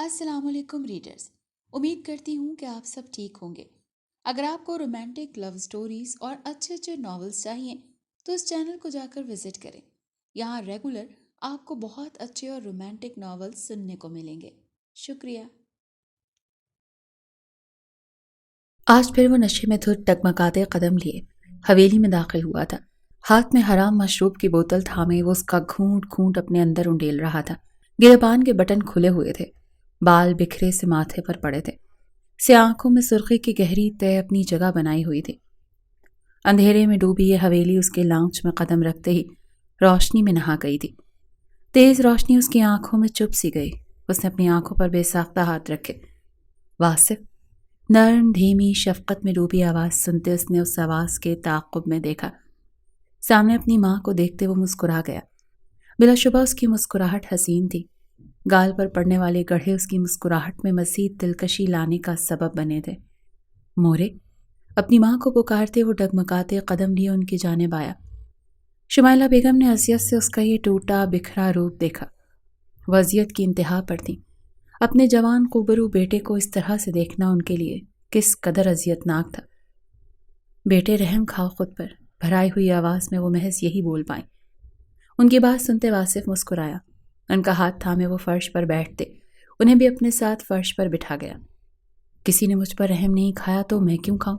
السلام علیکم ریڈرز، امید کرتی ہوں کہ آپ سب ٹھیک ہوں گے۔ اگر آپ کو رومانٹک لو سٹوریز اور اچھے اچھے ناولز چاہیے تو اس چینل کو جا کر وزٹ کریں۔ یہاں ریگولر آپ کو بہت اچھے اور رومانٹک ناولز سننے کو ملیں گے۔ شکریہ۔ آج پھر وہ نشے میں دھت ڈگمگاتے قدم لیے حویلی میں داخل ہوا تھا۔ ہاتھ میں حرام مشروب کی بوتل تھامے وہ اس کا گھونٹ گھونٹ اپنے اندر انڈیل رہا تھا۔ گریبان کے بٹن کھلے ہوئے تھے، بال بکھرے سے ماتھے پر پڑے تھے، سیاہ آنکھوں میں سرخی کی گہری تہ اپنی جگہ بنائی ہوئی تھی۔ اندھیرے میں ڈوبی یہ حویلی اس کے لانچ میں قدم رکھتے ہی روشنی میں نہا گئی تھی۔ تیز روشنی اس کی آنکھوں میں چپ سی گئی۔ اس نے اپنی آنکھوں پر بے ساختہ ہاتھ رکھے۔ واصف، نرم دھیمی شفقت میں ڈوبی آواز سنتے اس نے اس آواز کے تعاقب میں دیکھا۔ سامنے اپنی ماں کو دیکھتے وہ مسکرا گیا۔ بلا شبہ اس کی مسکراہٹ حسین تھی۔ گال پر پڑنے والے گڑھے اس کی مسکراہٹ میں مزید دلکشی لانے کا سبب بنے تھے۔ مورے، اپنی ماں کو پکارتے وہ ڈگمگاتے قدم لیے ان کی جانب آیا۔ شمائلہ بیگم نے اذیت سے اس کا یہ ٹوٹا بکھرا روپ دیکھا۔ وہ اذیت کی انتہا پر تھیں۔ اپنے جوان قوبرو بیٹے کو اس طرح سے دیکھنا ان کے لیے کس قدر اذیت ناک تھا۔ بیٹے رحم کھاؤ خود پر، بھرائی ہوئی آواز میں وہ محض یہی بول پائیں۔ ان کی بات سنتے واصف مسکرایا۔ ان کا ہاتھ تھامے وہ فرش پر بیٹھتے انہیں بھی اپنے ساتھ فرش پر بٹھا گیا۔ کسی نے مجھ پر رحم نہیں کھایا تو میں کیوں کھاؤں؟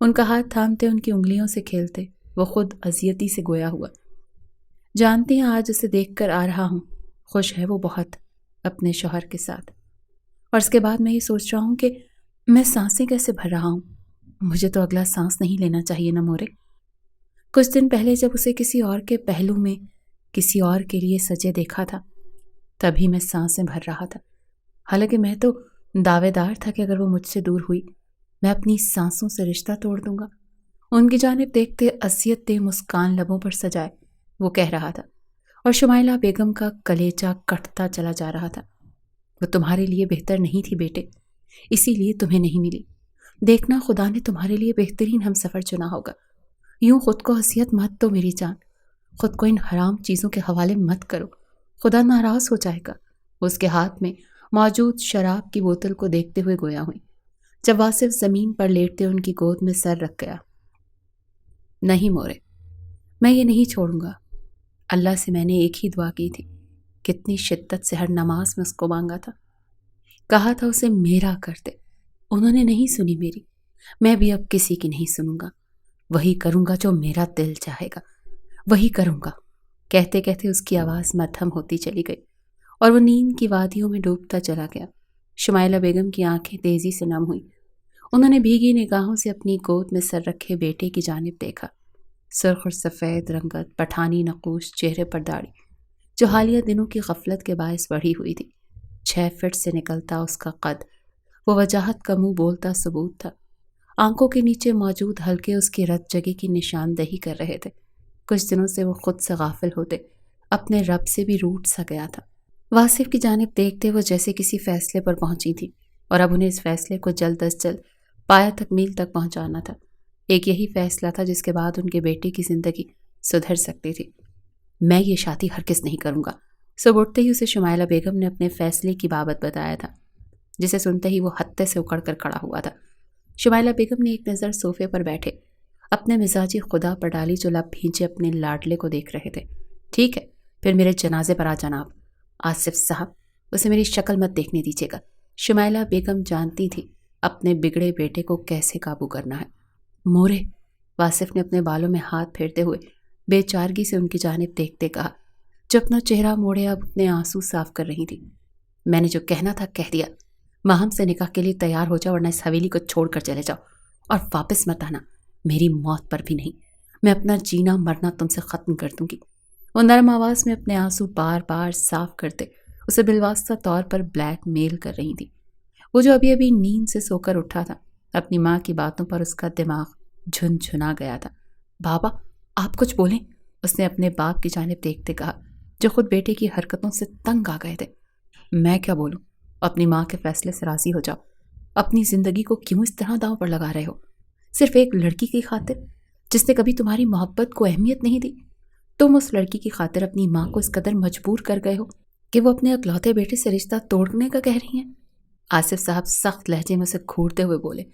ان کا ہاتھ تھامتے ان کی انگلیوں سے کھیلتے وہ خود اذیتی سے گویا ہوا۔ جانتی ہیں آج اسے دیکھ کر آ رہا ہوں، خوش ہے وہ بہت اپنے شوہر کے ساتھ، اور اس کے بعد میں یہ سوچ رہا ہوں کہ میں سانسیں کیسے بھر رہا ہوں۔ مجھے تو اگلا سانس نہیں لینا چاہیے نا مورے۔ کچھ دن پہلے جب اسے کسی اور کے پہلو میں کسی اور کے لیے سجے دیکھا تھا تبھی میں سانسیں بھر رہا تھا، حالانکہ میں تو دعوے دار تھا کہ اگر وہ مجھ سے دور ہوئی میں اپنی سانسوں سے رشتہ توڑ دوں گا۔ ان کی جانب دیکھتے اذیت دہ مسکان لبوں پر سجائے وہ کہہ رہا تھا، اور شمائلہ بیگم کا کلیجہ کٹتا چلا جا رہا تھا۔ وہ تمہارے لیے بہتر نہیں تھی بیٹے، اسی لیے تمہیں نہیں ملی۔ دیکھنا خدا نے تمہارے لیے بہترین ہم سفر چنا ہوگا۔ یوں خود کو اذیت مت دو میری جان، خود کو ان حرام چیزوں کے حوالے مت کرو، خدا ناراض ہو جائے گا۔ اس کے ہاتھ میں موجود شراب کی بوتل کو دیکھتے ہوئے گویا ہوئی، جب واصف زمین پر لیٹتے ان کی گود میں سر رکھ گیا۔ نہیں مورے، میں یہ نہیں چھوڑوں گا۔ اللہ سے میں نے ایک ہی دعا کی تھی، کتنی شدت سے ہر نماز میں اس کو مانگا تھا، کہا تھا اسے میرا کر دے۔ انہوں نے نہیں سنی میری، میں بھی اب کسی کی نہیں سنوں گا۔ وہی کروں گا جو میرا دل چاہے گا، وہی کروں گا۔ کہتے کہتے اس کی آواز مدھم ہوتی چلی گئی اور وہ نیند کی وادیوں میں ڈوبتا چلا گیا۔ شمائلہ بیگم کی آنکھیں تیزی سے نم ہوئیں۔ انہوں نے بھیگی نگاہوں سے اپنی گود میں سر رکھے بیٹے کی جانب دیکھا۔ سرخ اور سفید رنگت، پٹھانی نقوش، چہرے پر داڑھی جو حالیہ دنوں کی غفلت کے باعث بڑھی ہوئی تھی۔ 6 فٹ سے نکلتا اس کا قد، وہ وجاہت کا منہ بولتا ثبوت تھا۔ آنکھوں کے نیچے موجود حلقے اس کی رت جگہ کی نشاندہی کر رہے تھے۔ کچھ دنوں سے وہ خود سے غافل ہوتے، اپنے رب سے بھی روٹھ سا گیا تھا۔ واصف کی جانب دیکھتے وہ جیسے کسی فیصلے پر پہنچی تھی، اور اب انہیں اس فیصلے کو جلد از جلد پایہ تکمیل تک پہنچانا تھا۔ ایک یہی فیصلہ تھا جس کے بعد ان کے بیٹے کی زندگی سدھر سکتی تھی۔ میں یہ شادی ہرگز نہیں کروں گا، صبح اٹھتے ہی اسے شمائلہ بیگم نے اپنے فیصلے کی بابت بتایا تھا، جسے سنتے ہی وہ ہتے سے اکڑ کر کھڑا ہوا تھا۔ شمائلہ بیگم نے ایک نظر صوفے پر بیٹھے اپنے مزاجی خدا پر ڈالی جو لب بھینچے اپنے لاڈلے کو دیکھ رہے تھے۔ ٹھیک ہے، پھر میرے جنازے پر آ جانا آپ۔ آصف صاحب، اسے میری شکل مت دیکھنے دیجیے گا۔ شمائلہ بیگم جانتی تھی اپنے بگڑے بیٹے کو کیسے قابو کرنا ہے۔ مورے، واصف نے اپنے بالوں میں ہاتھ پھیرتے ہوئے بے چارگی سے ان کی جانب دیکھتے کہا، جو اپنا چہرہ موڑے اب اپنے آنسو صاف کر رہی تھی۔ میں نے جو کہنا تھا کہہ دیا۔ ماہم سے نکاح کے لیے تیار ہو جاؤ، ورنہ اس حویلی کو چھوڑ کر چلے جاؤ، اور واپس مت آنا، میری موت پر بھی نہیں۔ میں اپنا جینا مرنا تم سے ختم کر دوں گی۔ وہ نرم آواز میں اپنے آنسو بار بار صاف کرتے اسے بالواسطہ طور پر بلیک میل کر رہی تھی۔ وہ جو ابھی ابھی نیند سے سو کر اٹھا تھا، اپنی ماں کی باتوں پر اس کا دماغ جھنجھنا گیا تھا۔ بابا، آپ کچھ بولیں، اس نے اپنے باپ کی جانب دیکھتے کہا، جو خود بیٹے کی حرکتوں سے تنگ آ گئے تھے۔ میں کیا بولوں؟ اپنی ماں کے فیصلے سے راضی ہو جاؤ۔ اپنی زندگی کو کیوں اس طرح داؤ پر لگا رہے ہو؟ صرف ایک لڑکی کی خاطر جس نے کبھی تمہاری محبت کو اہمیت نہیں دی؟ تم اس لڑکی کی خاطر اپنی ماں کو اس قدر مجبور کر گئے ہو کہ وہ اپنے اکلوتے بیٹے سے رشتہ توڑنے کا کہہ رہی ہیں؟ آصف صاحب سخت لہجے میں اسے گھورتے ہوئے بولے،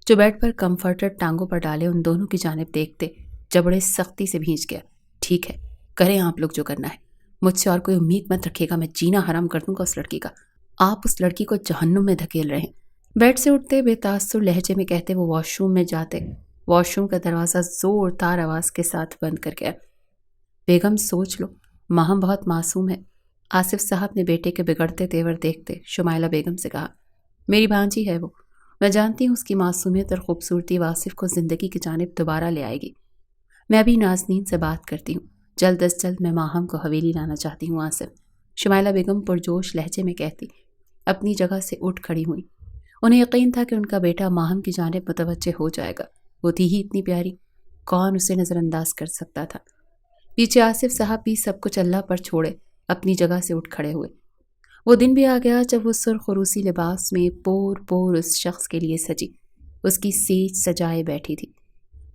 جو بیڈ پر کمفرٹر ٹانگوں پر ڈالے ان دونوں کی جانب دیکھتے جبڑے سختی سے بھینچ گیا۔ ٹھیک ہے، کریں آپ لوگ جو کرنا ہے، مجھ سے اور کوئی امید مت رکھے گا، میں جینا حرام کر دوں گا اس لڑکی کا، آپ اس لڑکی کو جہنم میں دھکیل رہے ہیں۔ بیڈ سے اٹھتے بے تاثر لہجے میں کہتے وہ واش روم میں جاتے واش روم کا دروازہ زوردار آواز کے ساتھ بند کر گیا۔ بیگم سوچ لو، ماہم بہت معصوم ہے، آصف صاحب نے بیٹے کے بگڑتے تیور دیکھتے شمائلہ بیگم سے کہا۔ میری بھانجی ہے وہ، میں جانتی ہوں اس کی معصومیت اور خوبصورتی آصف کو زندگی کی جانب دوبارہ لے آئے گی۔ میں ابھی نازنین سے بات کرتی ہوں، جلد از جلد میں ماہم کو حویلی لانا چاہتی ہوں آصف، شمائلہ بیگم پرجوش لہجے میں کہتی اپنی جگہ سے اٹھ کھڑی ہوئی۔ انہیں یقین تھا کہ ان کا بیٹا ماہم کی جانب متوجہ ہو جائے گا، وہ تھی ہی اتنی پیاری، کون اسے نظر انداز کر سکتا تھا۔ پیچھے آصف صاحب بھی سب کچھ اللہ پر چھوڑے اپنی جگہ سے اٹھ کھڑے ہوئے۔ وہ دن بھی آ گیا جب وہ سرخ روسی لباس میں پور پور اس شخص کے لیے سجی، اس کی سیج سجائے بیٹھی تھی۔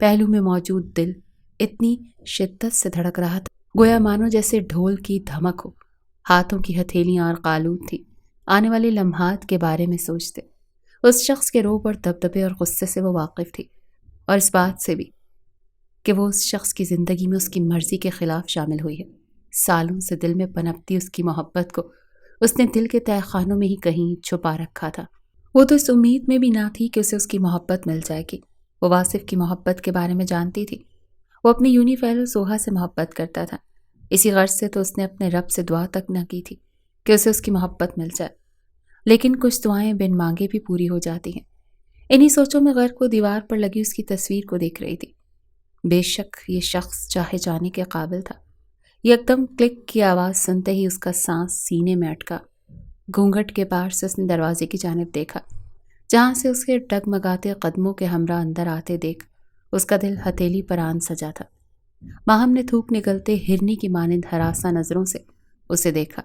پہلو میں موجود دل اتنی شدت سے دھڑک رہا تھا گویا مانو جیسے ڈھول کی دھمک ہو، ہاتھوں کی ہتھیلیاں اور قالود تھی۔ آنے والے لمحات کے بارے میں سوچتے اس شخص کے روب اور دبدبے اور غصے سے وہ واقف تھی، اور اس بات سے بھی کہ وہ اس شخص کی زندگی میں اس کی مرضی کے خلاف شامل ہوئی ہے۔ سالوں سے دل میں پنپتی اس کی محبت کو اس نے دل کے تہہ خانوں میں ہی کہیں چھپا رکھا تھا۔ وہ تو اس امید میں بھی نہ تھی کہ اسے اس کی محبت مل جائے گی۔ وہ آصف کی محبت کے بارے میں جانتی تھی، وہ اپنی یونی فیلو سوہا سے محبت کرتا تھا، اسی غرض سے تو اس نے اپنے رب سے دعا تک نہ کی تھی کہ اسے اس کی محبت مل جائے، لیکن کچھ دعائیں بن مانگے بھی پوری ہو جاتی ہیں۔ انہی سوچوں میں غرق وہ دیوار پر لگی اس کی تصویر کو دیکھ رہی تھی۔ بے شک یہ شخص چاہے جانے کے قابل تھا۔ یکدم کلک کی آواز سنتے ہی اس کا سانس سینے میں اٹکا۔ گھونگھٹ کے پار سے اس نے دروازے کی جانب دیکھا، جہاں سے اس کے ڈگمگاتے قدموں کے ہمراہ اندر آتے دیکھ اس کا دل ہتھیلی پر آن سجا تھا۔ ماہم نے تھوک نکلتے ہرنی کی مانند ہراساں نظروں سے اسے دیکھا،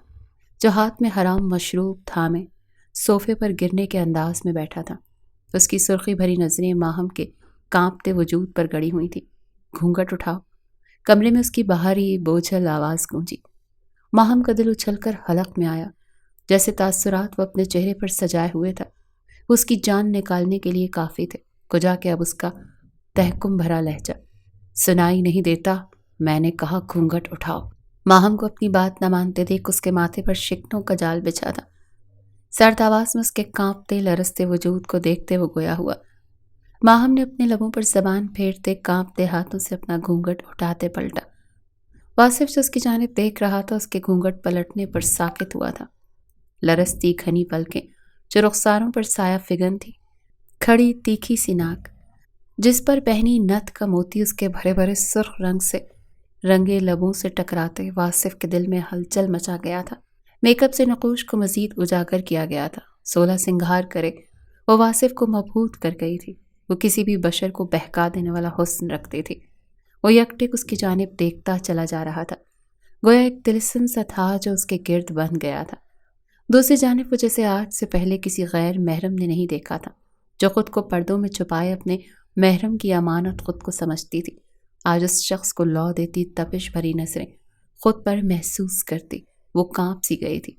جو ہاتھ میں حرام مشروب تھامے صوفے پر گرنے کے انداز میں بیٹھا تھا۔ اس کی سرخی بھری نظریں ماہم کے کانپتے وجود پر گڑی ہوئی تھی۔ گھونگھٹ اٹھاؤ، کمرے میں اس کی باہری بوجھل آواز گونجی۔ ماہم کا دل اچھل کر حلق میں آیا، جیسے تاثرات وہ اپنے چہرے پر سجائے ہوئے تھا وہ اس کی جان نکالنے کے لیے کافی تھے۔ کجا کہ اب اس کا تحکم بھرا لہجہ سنائی نہیں دیتا، میں نے کہا گھونگھٹ اٹھاؤ۔ ماہم کو اپنی بات نہ مانتے دیکھ اس کے ماتھے پر شکنوں کا جال بچھا تھا۔ سرد آواز میں اس کے کانپتے لرزتے وجود کو دیکھتے وہ گویا ہوا۔ ماہم نے اپنے لبوں پر زبان پھیرتے کانپتے ہاتھوں سے اپنا گھونگھٹ اٹھاتے پلٹا۔ آصف جو اس کی جانب دیکھ رہا تھا اس کے گھونگھٹ پلٹنے پر ساکت ہوا تھا۔ لرزتی گھنی پلکیں جو رخساروں پر سایہ فگن تھی، کھڑی تیکھی سی ناک جس پر پہنی نتھ کا موتی اس کے بھرے بھرے سرخ رنگ سے رنگے لبوں سے ٹکراتے آصف کے دل میں ہلچل مچا گیا تھا۔ میک اپ سے نقوش کو مزید اجاگر کیا گیا تھا، 16 سنگھار کرے وہ آصف کو مبہوت کر گئی تھی۔ وہ کسی بھی بشر کو بہکا دینے والا حسن رکھتی تھی۔ وہ یکٹک اس کی جانب دیکھتا چلا جا رہا تھا، گویا ایک طلسم سا تھا جو اس کے گرد بن گیا تھا۔ دوسری جانب وہ جیسے آج سے پہلے کسی غیر محرم نے نہیں دیکھا تھا، جو خود کو پردوں میں چھپائے اپنے محرم کی امانت خود کو سمجھتی تھی۔ آج اس شخص کو لو دیتی تپش بھری نظریں خود پر محسوس کرتی وہ کانپ سی گئی تھی۔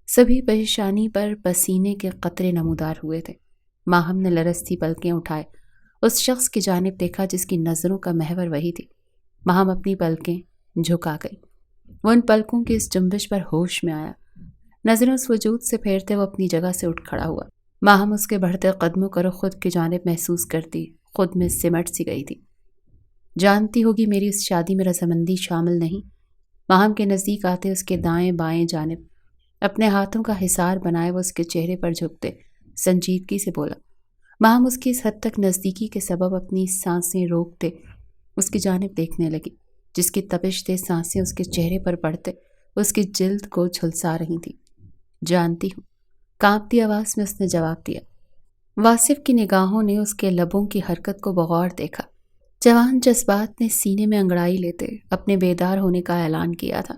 سبھی پریشانی پر پسینے کے قطرے نمودار ہوئے تھے۔ ماہم نے لرزتی پلکیں اٹھائے اس شخص کی جانب دیکھا جس کی نظروں کا محور وہی تھی۔ ماہم اپنی پلکیں جھکا گئی، وہ ان پلکوں کی اس جنبش پر ہوش میں آیا۔ نظریں اس وجود سے پھیرتے وہ اپنی جگہ سے اٹھ کھڑا ہوا۔ ماہم اس کے بڑھتے قدموں کو رخ خود کی جانب محسوس کرتی خود میں سمٹ سی گئی تھی۔ جانتی ہوگی میری اس شادی میں رضامندی شامل نہیں۔ ماہم کے نزدیک آتے اس کے دائیں بائیں جانب اپنے ہاتھوں کا حصار بنائے وہ اس کے چہرے پر جھکتے سنجیدگی سے بولا۔ ماہم اس کی اس حد تک نزدیکی کے سبب اپنی سانسیں روکتے اس کی جانب دیکھنے لگی، جس کی تپش دہ سانسیں اس کے چہرے پر پڑتے اس کی جلد کو جھلسا رہی تھی۔ جانتی ہوں، کانپتی آواز میں اس نے جواب دیا۔ آصف کی نگاہوں نے اس کے لبوں کی حرکت کو بغور دیکھا۔ جوان جذبات نے سینے میں انگڑائی لیتے اپنے بیدار ہونے کا اعلان کیا تھا۔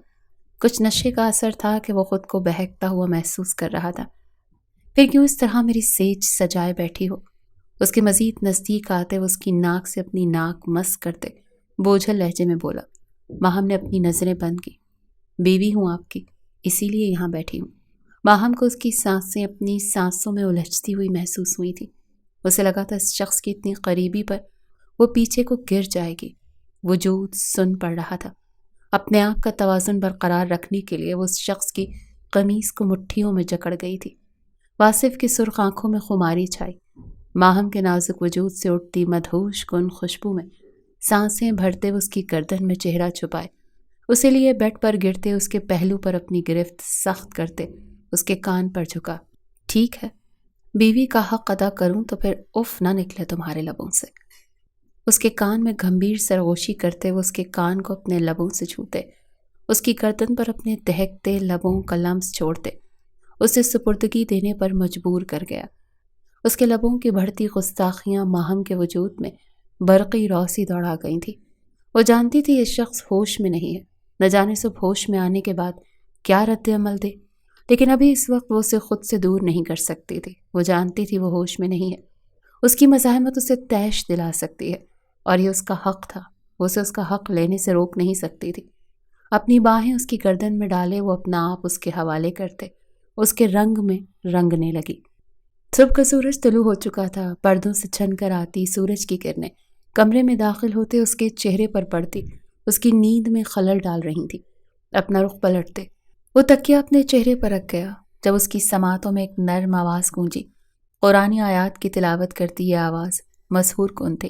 کچھ نشے کا اثر تھا کہ وہ خود کو بہکتا ہوا محسوس کر رہا تھا۔ پھر کیوں اس طرح میری سیج سجائے بیٹھی ہو؟ اس کے مزید نزدیک آتے وہ اس کی ناک سے اپنی ناک مس کرتے بوجھل لہجے میں بولا۔ ماہم نے اپنی نظریں بند کی۔ بیوی ہوں آپ کی، اسی لیے یہاں بیٹھی ہوں۔ ماہم کو اس کی سانسیں اپنی سانسوں میں الجھتی ہوئی محسوس ہوئی تھی۔ اسے لگا تھا اس شخص کی اتنی قریبی پر وہ پیچھے کو گر جائے گی۔ وجود سن پڑ رہا تھا۔ اپنے آپ کا توازن برقرار رکھنے کے لیے وہ اس شخص کی قمیص کو مٹھیوں میں جکڑ گئی تھی۔ واصف کی سرخ آنکھوں میں خماری چھائی۔ ماہم کے نازک وجود سے اٹھتی مدہوش کن خوشبو میں سانسیں بھرتے وہ اس کی گردن میں چہرہ چھپائے، اسے لیے بیڈ پر گرتے اس کے پہلو پر اپنی گرفت سخت کرتے اس کے کان پر جھکا۔ ٹھیک ہے، بیوی کا حق ادا کروں تو پھر اف نہ نکلے تمہارے لبوں سے۔ اس کے کان میں گھمبیر سرگوشی کرتے وہ اس کے کان کو اپنے لبوں سے چھوتے، اس کی گردن پر اپنے دہکتے لبوں کا لمس چھوڑتے، اسے سپردگی دینے پر مجبور کر گیا۔ اس کے لبوں کی بڑھتی گستاخیاں ماہم کے وجود میں برقی روشنی دوڑا گئی تھی۔ وہ جانتی تھی یہ شخص ہوش میں نہیں ہے، نہ جانے صبح ہوش میں آنے کے بعد کیا رد عمل دے، لیکن ابھی اس وقت وہ اسے خود سے دور نہیں کر سکتی تھی۔ وہ جانتی تھی وہ ہوش میں نہیں ہے، اس کی مزاحمت اسے طیش دلا سکتی ہے، اور یہ اس کا حق تھا۔ وہ اسے اس کا حق لینے سے روک نہیں سکتی تھی۔ اپنی باہیں اس کی گردن میں ڈالے وہ اپنا آپ اس کے حوالے کرتے، اس کے رنگ میں رنگنے لگی۔ صبح کا سورج طلوع ہو چکا تھا۔ پردوں سے چھن کر آتی سورج کی کرنیں کمرے میں داخل ہوتے اس کے چہرے پر پڑتی، اس کی نیند میں خلل ڈال رہی تھی۔ اپنا رخ پلٹتے وہ تکیہ اپنے چہرے پر رکھ گیا جب اس کی سماعتوں میں ایک نرم آواز گونجی۔ قرآنی آیات کی تلاوت کرتی یہ آواز مسحور کن تھی۔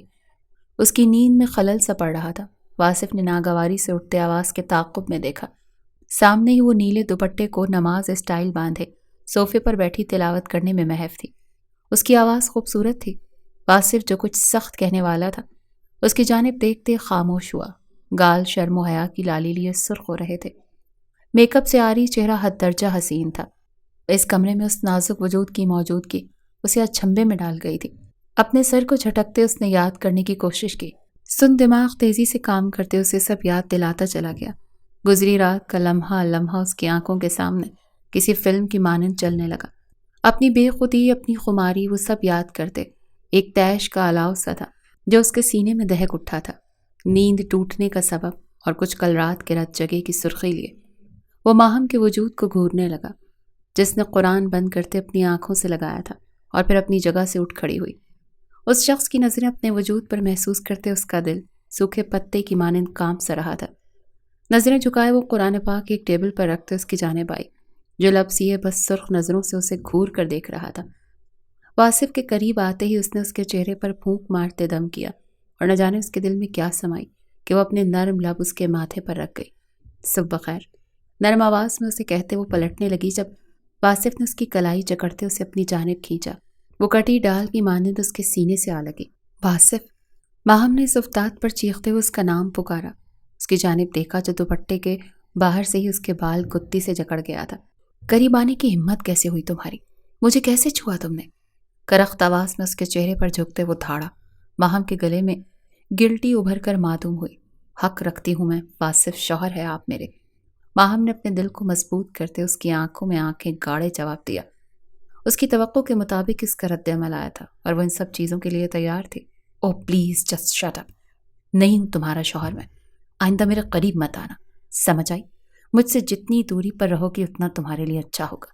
اس کی نیند میں خلل سا پڑ رہا تھا۔ واصف نے ناگواری سے اٹھتے آواز کے تعاقب میں دیکھا۔ سامنے ہی وہ نیلے دوپٹے کو نماز اسٹائل باندھے صوفے پر بیٹھی تلاوت کرنے میں محو تھی۔ اس کی آواز خوبصورت تھی۔ واصف جو کچھ سخت کہنے والا تھا اس کی جانب دیکھتے خاموش ہوا۔ گال شرم و حیا کی لالی لیے سرخ ہو رہے تھے۔ میک اپ سے عاری چہرہ حد درجہ حسین تھا۔ اس کمرے میں اس نازک وجود کی موجودگی اسے اچھمبے میں ڈال گئی تھی۔ اپنے سر کو جھٹکتے اس نے یاد کرنے کی کوشش کی۔ سن دماغ تیزی سے کام کرتے اسے سب یاد دلاتا چلا گیا۔ گزری رات کا لمحہ لمحہ اس کی آنکھوں کے سامنے کسی فلم کی مانند چلنے لگا۔ اپنی بے خودی، اپنی خماری وہ سب یاد کرتے۔ ایک طیش کا الاؤ سا تھا جو اس کے سینے میں دہک اٹھا تھا، نیند ٹوٹنے کا سبب، اور کچھ کل رات کے رت جگے کی سرخی لیے وہ ماہم کے وجود کو گھورنے لگا، جس نے قرآن بند کرتے اپنی آنکھوں سے لگایا تھا اور پھر اپنی جگہ سے اٹھ کھڑی ہوئی۔ اس شخص کی نظریں اپنے وجود پر محسوس کرتے اس کا دل سوکھے پتے کی مانند کانپ سا رہا تھا۔ نظریں جھکائے وہ قرآن پاک ایک ٹیبل پر رکھتے اس کی جانب آئی، جو لب سیے بس سرخ نظروں سے اسے گھور کر دیکھ رہا تھا۔ واصف کے قریب آتے ہی اس نے اس کے چہرے پر پھونک مارتے دم کیا، اور نہ جانے اس کے دل میں کیا سمائی کہ وہ اپنے نرم لب اس کے ماتھے پر رکھ گئی۔ صبح بخیر، نرم آواز میں اسے کہتے وہ پلٹنے لگی جب واصف نے اس کی کلائی جکڑتے اسے اپنی جانب کھینچا۔ وہ کٹی ڈال کی مانند اس کے سینے سے آ لگی۔ واصف! ماہم نے اس افتاد پر چیختے ہوئے اس کا نام پکارا۔ اس کی جانب دیکھا جو دوپٹے کے باہر سے ہی اس کے بال گتی سے جکڑ گیا تھا۔ قریب آنے کی ہمت کیسے ہوئی تمہاری؟ مجھے کیسے چھوا تم نے؟ کرخت آواز میں اس کے چہرے پر جھکتے وہ دھاڑا۔ ماہم کے گلے میں گلٹی ابھر کر معدوم ہوئی۔ حق رکھتی ہوں میں، واصف شوہر ہے آپ میرے۔ ماہم نے اپنے دل کو مضبوط کرتے اس کی آنکھوں میں آنکھیں گاڑے جواب دیا۔ اس کی توقع کے مطابق اس کا رد عمل آیا تھا اور وہ ان سب چیزوں کے لیے تیار تھی۔ اوہ پلیز جسٹ شٹ اپ۔ نہیں ہوں تمہارا شوہر میں، آئندہ میرے قریب مت آنا، سمجھ آئی؟ مجھ سے جتنی دوری پر رہو گی اتنا تمہارے لیے اچھا ہوگا۔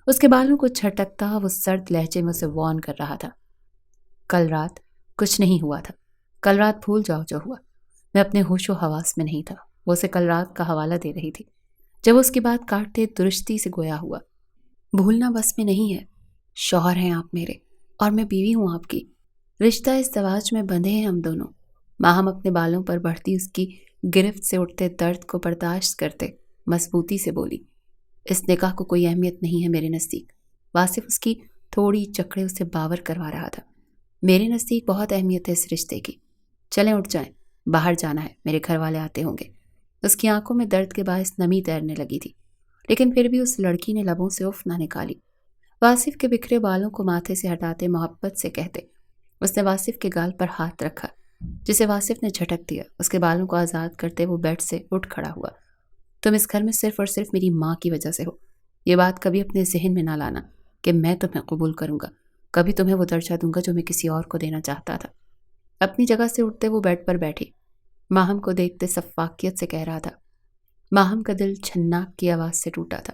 اس کے بالوں کو جھٹکتا وہ سرد لہجے میں اسے وارن کر رہا تھا۔ کل رات کچھ نہیں ہوا تھا۔ کل رات بھول جاؤ جو ہوا۔ میں اپنے ہوش و حواس میں نہیں تھا۔ وہ اسے کل رات کا حوالہ دے رہی تھی جب اس کی بات کاٹتے درستی سے گویا ہوا۔ بھولنا بس میں نہیں ہے۔ شوہر ہیں آپ میرے اور میں بیوی ہوں آپ کی۔ رشتہ ازدواج میں بندھے ہیں ہم دونوں۔ ماہم اپنے بالوں پر بڑھتی اس کی گرفت سے اٹھتے درد کو برداشت کرتے مضبوطی سے بولی، اس نکاح کو کوئی اہمیت نہیں ہے میرے نزدیک۔ واصف اس کی تھوڑی جکڑے اسے باور کروا رہا تھا۔ میرے نزدیک بہت اہمیت ہے اس رشتے کی۔ چلیں اٹھ جائیں، باہر جانا ہے، میرے گھر والے آتے ہوں گے۔ اس کی آنکھوں میں درد کے باعث نمی تیرنے لگی تھی، لیکن پھر بھی اس لڑکی نے لبوں سے اف نہ نکالی۔ واصف کے بکھرے بالوں کو ماتھے سے ہٹاتے محبت سے کہتے اس نے واصف کے گال پر ہاتھ رکھا، جسے واصف نے جھٹک دیا۔ اس کے بالوں کو آزاد کرتے وہ بیڈ سے اٹھ کھڑا ہوا۔ تم اس گھر میں صرف اور صرف میری ماں کی وجہ سے ہو۔ یہ بات کبھی اپنے ذہن میں نہ لانا کہ میں تمہیں قبول کروں گا، کبھی تمہیں وہ درجہ دوں گا جو میں کسی اور کو دینا چاہتا تھا۔ اپنی جگہ سے اٹھتے وہ بیڈ پر بیٹھی، ماہم کو دیکھتے سفاکیت سے کہہ رہا تھا۔ ماہم کا دل چھناک کی آواز سے ٹوٹا تھا۔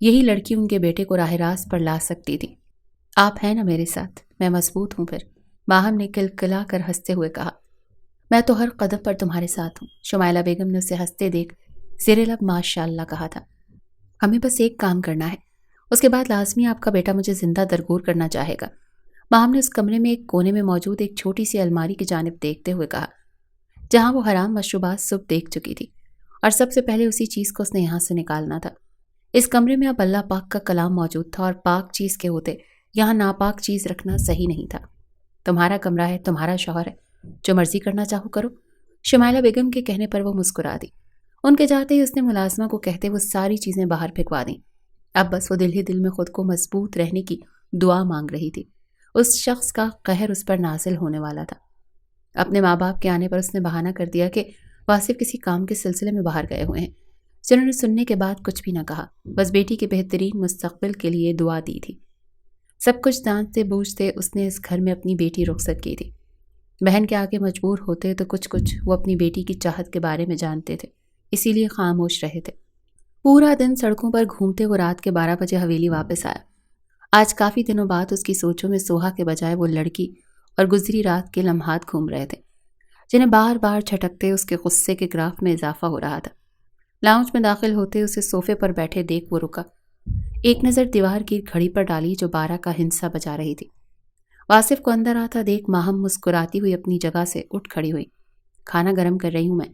یہی لڑکی ان کے بیٹے کو راہ راست پر لا سکتی تھی۔ آپ ہیں نا میرے ساتھ، میں مضبوط ہوں پھر، ماہم نے کلکلا کر ہنستے ہوئے کہا۔ میں تو ہر قدم پر تمہارے ساتھ ہوں، شمائلہ بیگم نے اسے ہنستے دیکھ زیر لب ماشاء اللہ کہا تھا۔ ہمیں بس ایک کام کرنا ہے، اس کے بعد لازمی آپ کا بیٹا مجھے زندہ درگور کرنا چاہے گا۔ ماہم نے اس کمرے میں ایک کونے میں موجود ایک چھوٹی سی الماری کی جانب دیکھتے ہوئے کہا، جہاں وہ حرام مشروبات صبح دیکھ چکی تھی، اور سب سے پہلے اسی چیز کو اس نے یہاں سے نکالنا تھا۔ اس کمرے میں اب اللہ پاک کا کلام موجود تھا، اور پاک چیز کے ہوتے یہاں ناپاک چیز رکھنا صحیح نہیں تھا۔ تمہارا کمرہ ہے، تمہارا شوہر ہے، جو مرضی کرنا چاہو کرو۔ شمائلہ بیگم کے کہنے پر وہ مسکرا دی۔ ان کے جاتے ہی اس نے ملازمہ کو کہتے وہ ساری چیزیں باہر پھینکوا دیں۔ اب بس وہ دل ہی دل میں خود کو مضبوط رہنے کی دعا مانگ رہی تھی۔ اس شخص کا قہر اس پر نازل ہونے والا تھا۔ اپنے ماں باپ کے آنے پر اس نے بہانہ کر دیا کہ واصف کسی کام کے سلسلے میں باہر گئے ہوئے ہیں۔ جنہوں نے سننے کے بعد کچھ بھی نہ کہا، بس بیٹی کے بہترین مستقبل کے لیے دعا دی تھی۔ سب کچھ جانتے بوجھتے اس نے اس گھر میں اپنی بیٹی رخصت کی تھی۔ بہن کے آگے مجبور ہوتے تو کچھ وہ اپنی بیٹی کی چاہت کے بارے میں جانتے تھے، اسی لیے خاموش رہے تھے۔ پورا دن سڑکوں پر گھومتے وہ رات کے 12 بجے حویلی واپس آیا۔ آج کافی دنوں بعد اس کی سوچوں میں سوہا کے بجائے وہ لڑکی اور گزری رات کے لمحات گھوم رہے تھے، جنہیں بار بار چھٹکتے اس کے غصے کے گراف میں اضافہ ہو رہا تھا۔ لاؤنج میں داخل ہوتے اسے صوفے پر بیٹھے دیکھ وہ رکا، ایک نظر دیوار کی گھڑی پر ڈالی جو 12 کا ہندسہ بجا رہی تھی۔ واصف کو اندر آتا دیکھ ماہم مسکراتی ہوئی اپنی جگہ سے اٹھ کھڑی ہوئی۔ کھانا گرم کر رہی ہوں میں۔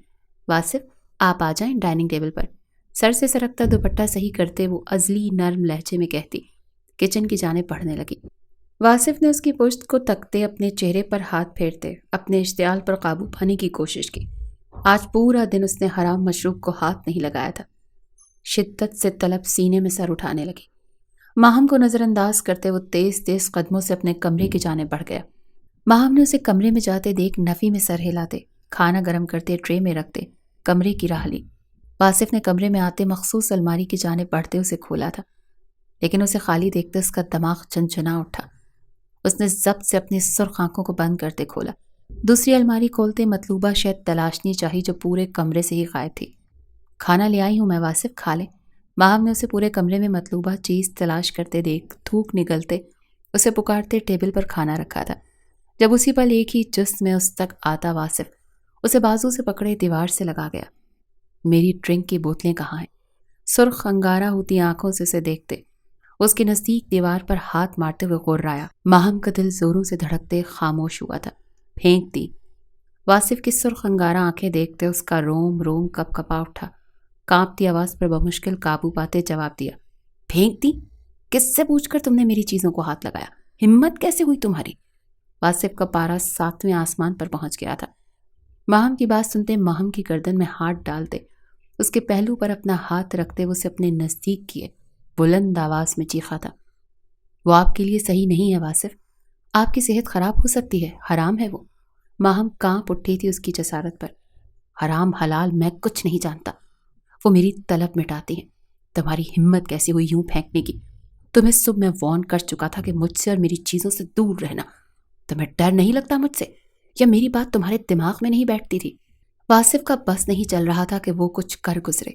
واصف آپ آ جائیں ڈائننگ ٹیبل پر، سر سے سرکتا دوپٹہ صحیح کرتے وہ ازلی نرم لہجے میں کہتی، کچن کی جانب بڑھنے لگی۔ واصف نے اس کی پشت کو تکتے اپنے چہرے پر ہاتھ پھیرتے اپنے اشتعال پر قابو پانے کی کوشش کی۔ آج پورا دن اس نے حرام مشروب کو ہاتھ نہیں لگایا تھا۔ شدت سے طلب سینے میں سر اٹھانے لگی۔ ماہم کو نظر انداز کرتے وہ تیز تیز قدموں سے اپنے کمرے کی جانب بڑھ گیا۔ ماہم نے اسے کمرے میں جاتے دیکھ نفی میں سر ہلاتے، کھانا گرم کرتے ٹرے میں رکھتے کمرے کی راہ لی۔ واصف نے کمرے میں آتے مخصوص الماری کی جانب بڑھتے اسے کھولا تھا، لیکن اسے خالی دیکھتے اس کا دماغ چنچنا اٹھا۔ اس نے ضبط سے اپنی سرخ آنکھوں کو بند کرتے کھولا۔ دوسری الماری کھولتے مطلوبہ شاید تلاشنی چاہی جو پورے کمرے سے ہی غائب تھی۔ کھانا لے آئی ہوں میں واصف، کھا لے۔ ماہم نے اسے پورے کمرے میں مطلوبہ چیز تلاش کرتے دیکھ تھوک نگلتے اسے پکارتے ٹیبل پر کھانا رکھا تھا۔ جب اسی پل ایک ہی جست میں اس تک آتا واصف اسے بازو سے پکڑے دیوار سے لگا گیا۔ میری ڈرنک کی بوتلیں کہاں ہیں؟ سرخ انگارہ ہوتی آنکھوں سے اسے دیکھتے اس کے نزدیک دیوار پر ہاتھ مارتے ہوئے غرایا۔ ماہم کا دل زوروں سے دھڑکتے خاموش ہوا تھا۔ پھینک دی۔ واصف کی سرخ انگارہ آنکھیں دیکھتے اس کا روم روم کپ کپا اٹھا۔ کانپتی آواز پر بمشکل قابو پاتے جواب دیا، پھینک دی؟ کس سے پوچھ کر تم نے میری چیزوں کو ہاتھ لگایا؟ ہمت کیسے ہوئی تمہاری؟ واصف کا پارا 7ویں آسمان پر پہنچ گیا تھا۔ ماہم کی بات سنتے ماہم کی گردن میں ہاتھ ڈالتے اس کے پہلو پر اپنا ہاتھ رکھتے اسے اپنے نزدیک کیے بلند آواز میں چیخا تھا، وہ آپ کے لیے صحیح نہیں ہے واصف، آپ کی صحت خراب ہو سکتی ہے، حرام ہے وہ۔ ماہم کانپ اٹھی تھی اس کی جسارت پر۔ حرام حلال میں کچھ نہیں جانتا، وہ میری طلب مٹاتی ہیں۔ تمہاری ہمت کیسی ہوئی یوں پھینکنے کی؟ تمہیں صبح میں وارن کر چکا تھا کہ مجھ سے اور میری چیزوں سے دور رہنا۔ تمہیں ڈر نہیں لگتا مجھ سے، یا میری بات تمہارے دماغ میں نہیں بیٹھتی تھی؟ واصف کا بس نہیں چل رہا تھا کہ وہ کچھ کر گزرے۔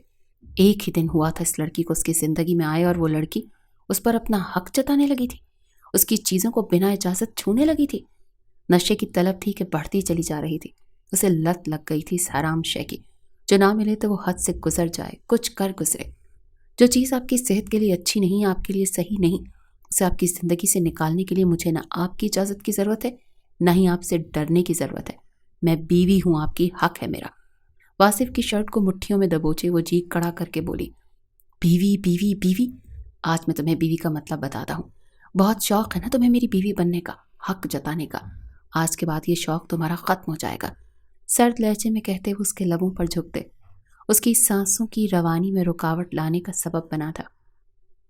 ایک ہی دن ہوا تھا اس لڑکی کو اس کی زندگی میں آئے اور وہ لڑکی اس پر اپنا حق جتانے لگی تھی، اس کی چیزوں کو بنا اجازت چھونے لگی تھی۔ نشے کی طلب تھی کہ بڑھتی چلی جا رہی تھی، اسے لت لگ گئی تھی اس حرام شے کی، جو نہ ملے تو وہ حد سے گزر جائے، کچھ کر گزرے۔ جو چیز آپ کی صحت کے لیے اچھی نہیں، آپ کے لیے صحیح نہیں، اسے آپ کی زندگی سے نکالنے کے لیے مجھے نہ آپ کی اجازت کی ضرورت ہے، نہ ہی آپ سے ڈرنے کی ضرورت ہے۔ میں بیوی ہوں آپ کی، حق ہے میرا۔ واصف کی شرٹ کو مٹھیوں میں دبوچے وہ جی کڑا کر کے بولی، بیوی بیوی بیوی؟ آج میں تمہیں بیوی کا مطلب بتاتا ہوں۔ بہت شوق ہے نا تمہیں میری بیوی بننے کا، حق جتانے کا، آج کے بعد یہ شوق تمہارا ختم ہو جائے گا، سرد لہجے میں کہتے وہ اس کے لبوں پر جھکتے اس کی سانسوں کی روانی میں رکاوٹ لانے کا سبب بنا تھا۔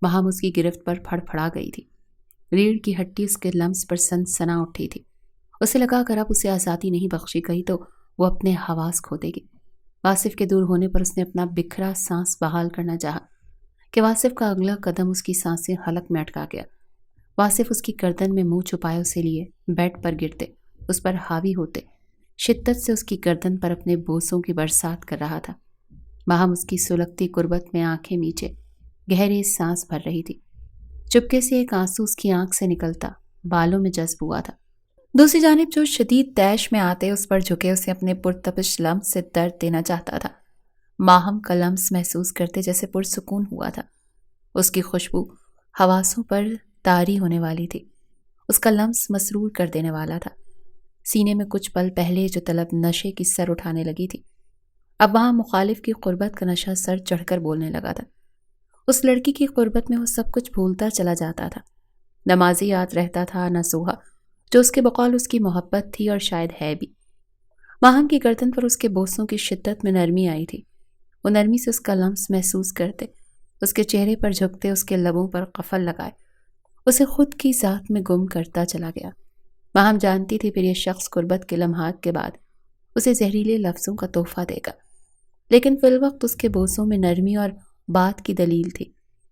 ماہم اس کی گرفت پر پھڑ پھڑا گئی تھی، ریڑھ کی ہڈی اس کے لمس پر سنسنا اٹھی تھی۔ اسے لگا کر اب اسے آزادی نہیں بخشی گئی تو وہ اپنے حواس کھو دے گی۔ واصف کے دور ہونے پر اس نے اپنا بکھرا سانس بحال کرنا چاہا کہ واصف کا اگلا قدم اس کی سانسیں حلق میں اٹکا گیا۔ واصف اس کی گردن میں منہ چھپائے اسے لیے بیڈ پر گرتے اس پر حاوی ہوتے شدت سے اس کی گردن پر اپنے بوسوں کی برسات کر رہا تھا۔ ماہم اس کی سلگتی قربت میں آنکھیں میچے گہری سانس بھر رہی تھی۔ چپکے سے ایک آنسو اس کی آنکھ سے نکلتا بالوں میں جذب ہوا تھا۔ دوسری جانب جو شدید طیش میں آتے اس پر جھکے اسے اپنے پرتپش لمس سے درد دینا چاہتا تھا۔ ماہم کا لمس محسوس کرتے جیسے پرسکون ہوا تھا۔ اس کی خوشبو حواسوں پر طاری ہونے والی تھی۔ اس کا لمس مسرور کر دینے والا تھا۔ سینے میں کچھ پل پہلے جو طلب نشے کی سر اٹھانے لگی تھی، اب وہاں مخالف کی قربت کا نشہ سر چڑھ کر بولنے لگا تھا۔ اس لڑکی کی قربت میں وہ سب کچھ بھولتا چلا جاتا تھا۔ نمازی یاد رہتا تھا، نہ سوہا جو اس کے بقول اس کی محبت تھی اور شاید ہے بھی۔ ماہم کی گردن پر اس کے بوسوں کی شدت میں نرمی آئی تھی۔ وہ نرمی سے اس کا لمس محسوس کرتے، اس کے چہرے پر جھکتے، اس کے لبوں پر قفل لگائے، اسے خود کی ذات میں گم کرتا چلا گیا۔ ماہم جانتی تھی پھر یہ شخص قربت کے لمحات کے بعد اسے زہریلے لفظوں کا تحفہ دے گا، لیکن فی الوقت اس کے بوسوں میں نرمی اور بات کی دلیل تھی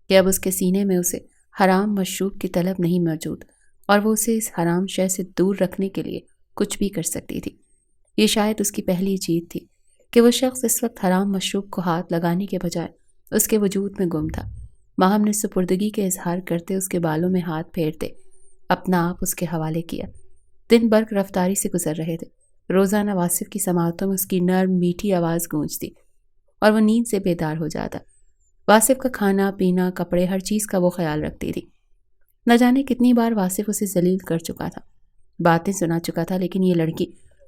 کہ اب اس کے سینے میں اسے حرام مشروب کی طلب نہیں موجود اور وہ اسے اس حرام شے سے دور رکھنے کے لیے کچھ بھی کر سکتی تھی۔ یہ شاید اس کی پہلی جیت تھی کہ وہ شخص اس وقت حرام مشروب کو ہاتھ لگانے کے بجائے اس کے وجود میں گم تھا۔ ماہم نے سپردگی کے اظہار کرتے اس کے بالوں میں ہاتھ پھیرتے اپنا آپ اس کے حوالے کیا۔ دن برق رفتاری سے گزر رہے تھے۔ روزانہ واصف کی سماعتوں میں اس کی نرم میٹھی آواز گونجتی اور وہ نیند سے بیدار ہو جاتا۔ واصف کا کھانا پینا کپڑے ہر چیز کا وہ خیال رکھتی تھی۔ نہ جانے کتنی بار واصف اسے ذلیل کر چکا تھا، باتیں سنا چکا تھا، لیکن یہ لڑکی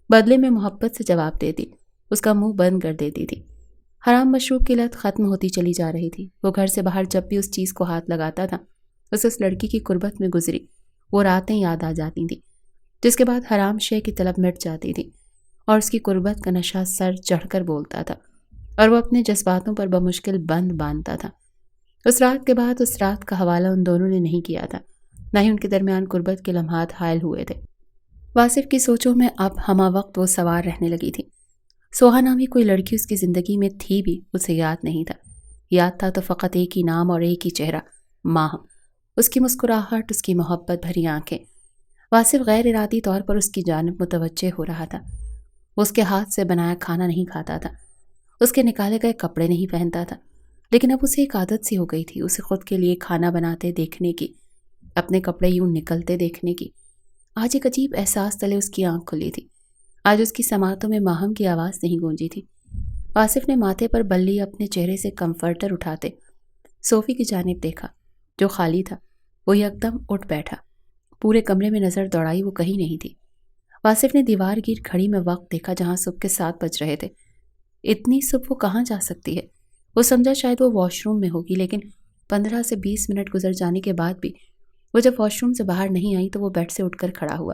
بدلے میں محبت سے جواب دیتی، اس کا منہ بند کر دیتی تھی۔ حرام مشروب کی لت ختم ہوتی چلی جا رہی تھی۔ وہ گھر سے باہر جب بھی اس چیز کو ہاتھ لگاتا تھا اسے اس لڑکی کی قربت میں گزری وہ راتیں یاد آ جاتی تھیں، جس کے بعد حرام شے کی طلب مٹ جاتی تھی اور اس کی قربت کا نشہ سر چڑھ کر بولتا تھا اور وہ اپنے جذباتوں پر بمشکل بند باندھتا تھا۔ اس رات کے بعد اس رات کا حوالہ ان دونوں نے نہیں کیا تھا، نہ ہی ان کے درمیان قربت کے لمحات حائل ہوئے تھے۔ واصف کی سوچوں میں اب ہمہ وقت وہ سوار رہنے لگی تھی۔ سوہا نامی کوئی لڑکی اس کی زندگی میں تھی بھی اسے یاد نہیں تھا۔ یاد تھا تو فقط ایک ہی نام اور ایک ہی چہرہ، ماہم، اس کی مسکراہٹ، اس کی محبت بھری آنکھیں۔ واصف غیر ارادی طور پر اس کی جانب متوجہ ہو رہا تھا۔ وہ اس کے ہاتھ سے بنایا کھانا نہیں کھاتا تھا، اس کے نکالے گئے کپڑے نہیں پہنتا تھا، لیکن اب اسے ایک عادت سی ہو گئی تھی اسے خود کے لیے کھانا بناتے دیکھنے کی، اپنے کپڑے یوں نکلتے دیکھنے کی۔ آج ایک عجیب احساس تلے اس کی آنکھ کھلی تھی۔ آج اس کی سماعتوں میں ماہم کی آواز نہیں گونجی تھی۔ واصف نے ماتھے پر بل لی اپنے چہرے سے کمفرٹر اٹھاتے صوفی کی جانب دیکھا جو خالی تھا۔ وہ یکدم اٹھ بیٹھا، پورے کمرے میں نظر دوڑائی، وہ کہیں نہیں تھی۔ واصف نے دیوار گیر گھڑی میں وقت دیکھا جہاں صبح کے 7 بج رہے تھے۔ اتنی صبح وہ کہاں جا سکتی ہے؟ وہ سمجھا شاید وہ واش روم میں ہوگی، لیکن 15 سے 20 منٹ گزر جانے کے بعد بھی وہ جب واش روم سے باہر نہیں آئی تو وہ بیڈ سے اٹھ کر کھڑا ہوا۔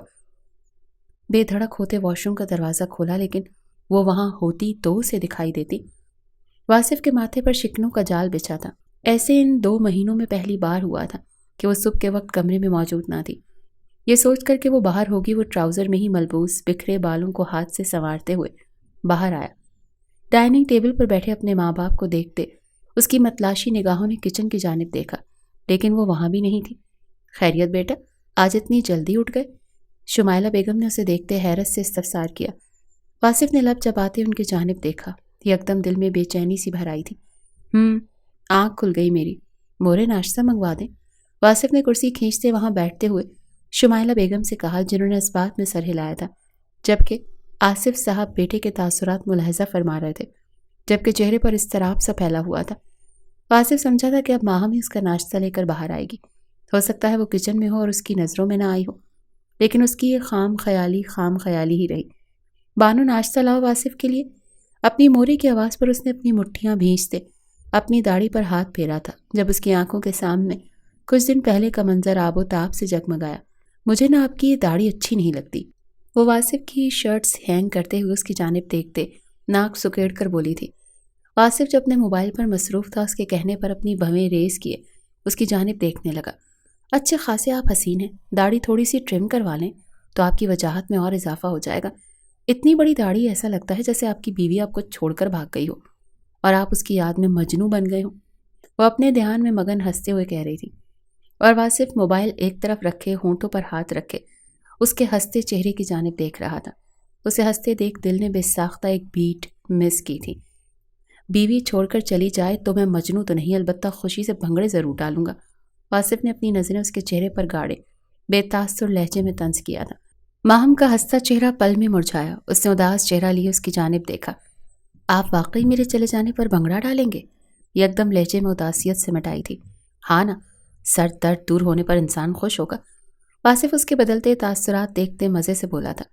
بے دھڑک ہوتے واش روم کا دروازہ کھولا، لیکن وہ وہاں ہوتی تو اسے دکھائی دیتی۔ واصف کے ماتھے پر شکنوں کا جال بچھا تھا۔ ایسے ان 2 مہینوں میں پہلی بار ہوا تھا کہ وہ صبح کے وقت کمرے میں موجود نہ تھی۔ یہ سوچ کر کہ وہ باہر ہوگی، وہ ٹراؤزر میں ہی ملبوس بکھرے بالوں کو ہاتھ سے سنوارتے ہوئے باہر آیا۔ ڈائننگ ٹیبل پر بیٹھے اپنے ماں باپ کو دیکھتے اس کی متلاشی نگاہوں نے کچن کی جانب دیکھا، لیکن وہ وہاں بھی نہیں تھی۔ خیریت بیٹا، آج اتنی جلدی اٹھ گئے؟ شمائلہ بیگم نے اسے دیکھتے حیرت سے استفسار کیا۔ واصف نے لب چباتے ان کی جانب دیکھا، یکدم دل میں بے چینی سی بھر آئی تھی۔ آنکھ کھل گئی میری، مورے ناشتہ منگوا دیں؟ واصف نے کرسی کھینچتے وہاں بیٹھتے ہوئے شمائلہ بیگم سے کہا، جنہوں نے اس بات میں سر ہلایا تھا، جبکہ آصف صاحب بیٹے کے تاثرات ملاحظہ فرما رہے تھے، جبکہ چہرے پر اضطراب سا پھیلا ہوا تھا۔ واصف سمجھا تھا کہ اب ماہم ہی اس کا ناشتہ لے کر باہر آئے گی۔ ہو سکتا ہے وہ کچن میں ہو اور اس کی نظروں میں نہ آئی ہو، لیکن اس کی یہ خام خیالی ہی رہی۔ بانو ناشتہ لاؤ واصف کے لیے۔ اپنی موری کی آواز پر اس نے اپنی مٹھیاں بھینچتے اپنی داڑھی پر ہاتھ پھیرا تھا، جب اس کی آنکھوں کے سامنے کچھ دن پہلے کا منظر آب و تاب سے جگمگایا۔ مجھے نہ آپ کی یہ داڑھی اچھی نہیں لگتی۔ وہ واصف کی شرٹس ہینگ کرتے ہوئے اس کی جانب دیکھتے ناک سکیڑ کر بولی تھی۔ واصف جو اپنے موبائل پر مصروف تھا، اس کے کہنے پر اپنی بھویں ریز کیے اس کی جانب دیکھنے لگا۔ اچھے خاصے آپ حسین ہیں، داڑھی تھوڑی سی ٹرم کروا لیں تو آپ کی وجاہت میں اور اضافہ ہو جائے گا۔ اتنی بڑی داڑھی ایسا لگتا ہے جیسے آپ کی بیوی آپ کو چھوڑ کر بھاگ گئی ہو اور آپ اس کی یاد میں مجنوں بن گئے ہو۔ وہ اپنے دھیان میں مگن ہنستے ہوئے کہہ رہی تھی، اور واصف موبائل ایک طرف رکھے ہونٹوں پر ہاتھ رکھے اس کے ہنستے چہرے کی جانب دیکھ رہا تھا۔ اسے ہنستے دیکھ دل نے بے ساختہ ایک بیٹ مس کی تھی۔ بیوی چھوڑ کر چلی جائے تو میں مجنوں تو نہیں، البتہ خوشی سے بھنگڑے ضرور ڈالوں گا۔ واصف نے اپنی نظریں اس کے چہرے پر گاڑے، بے تاثر لہجے میں طنز کیا تھا۔ ماہم کا ہنستا چہرہ پل میں مرجھایا، اس نے اداس چہرہ لیے اس کی جانب دیکھا۔ آپ واقعی میرے چلے جانے پر بھنگڑا ڈالیں گے؟ یکدم لہجے میں اداسیت سے مٹائی تھی۔ ہاں نا، سر درد دور ہونے پر انسان خوش ہوگا۔ واصف اس کے بدلتے تاثرات دیکھتے مزے سے بولا تھا۔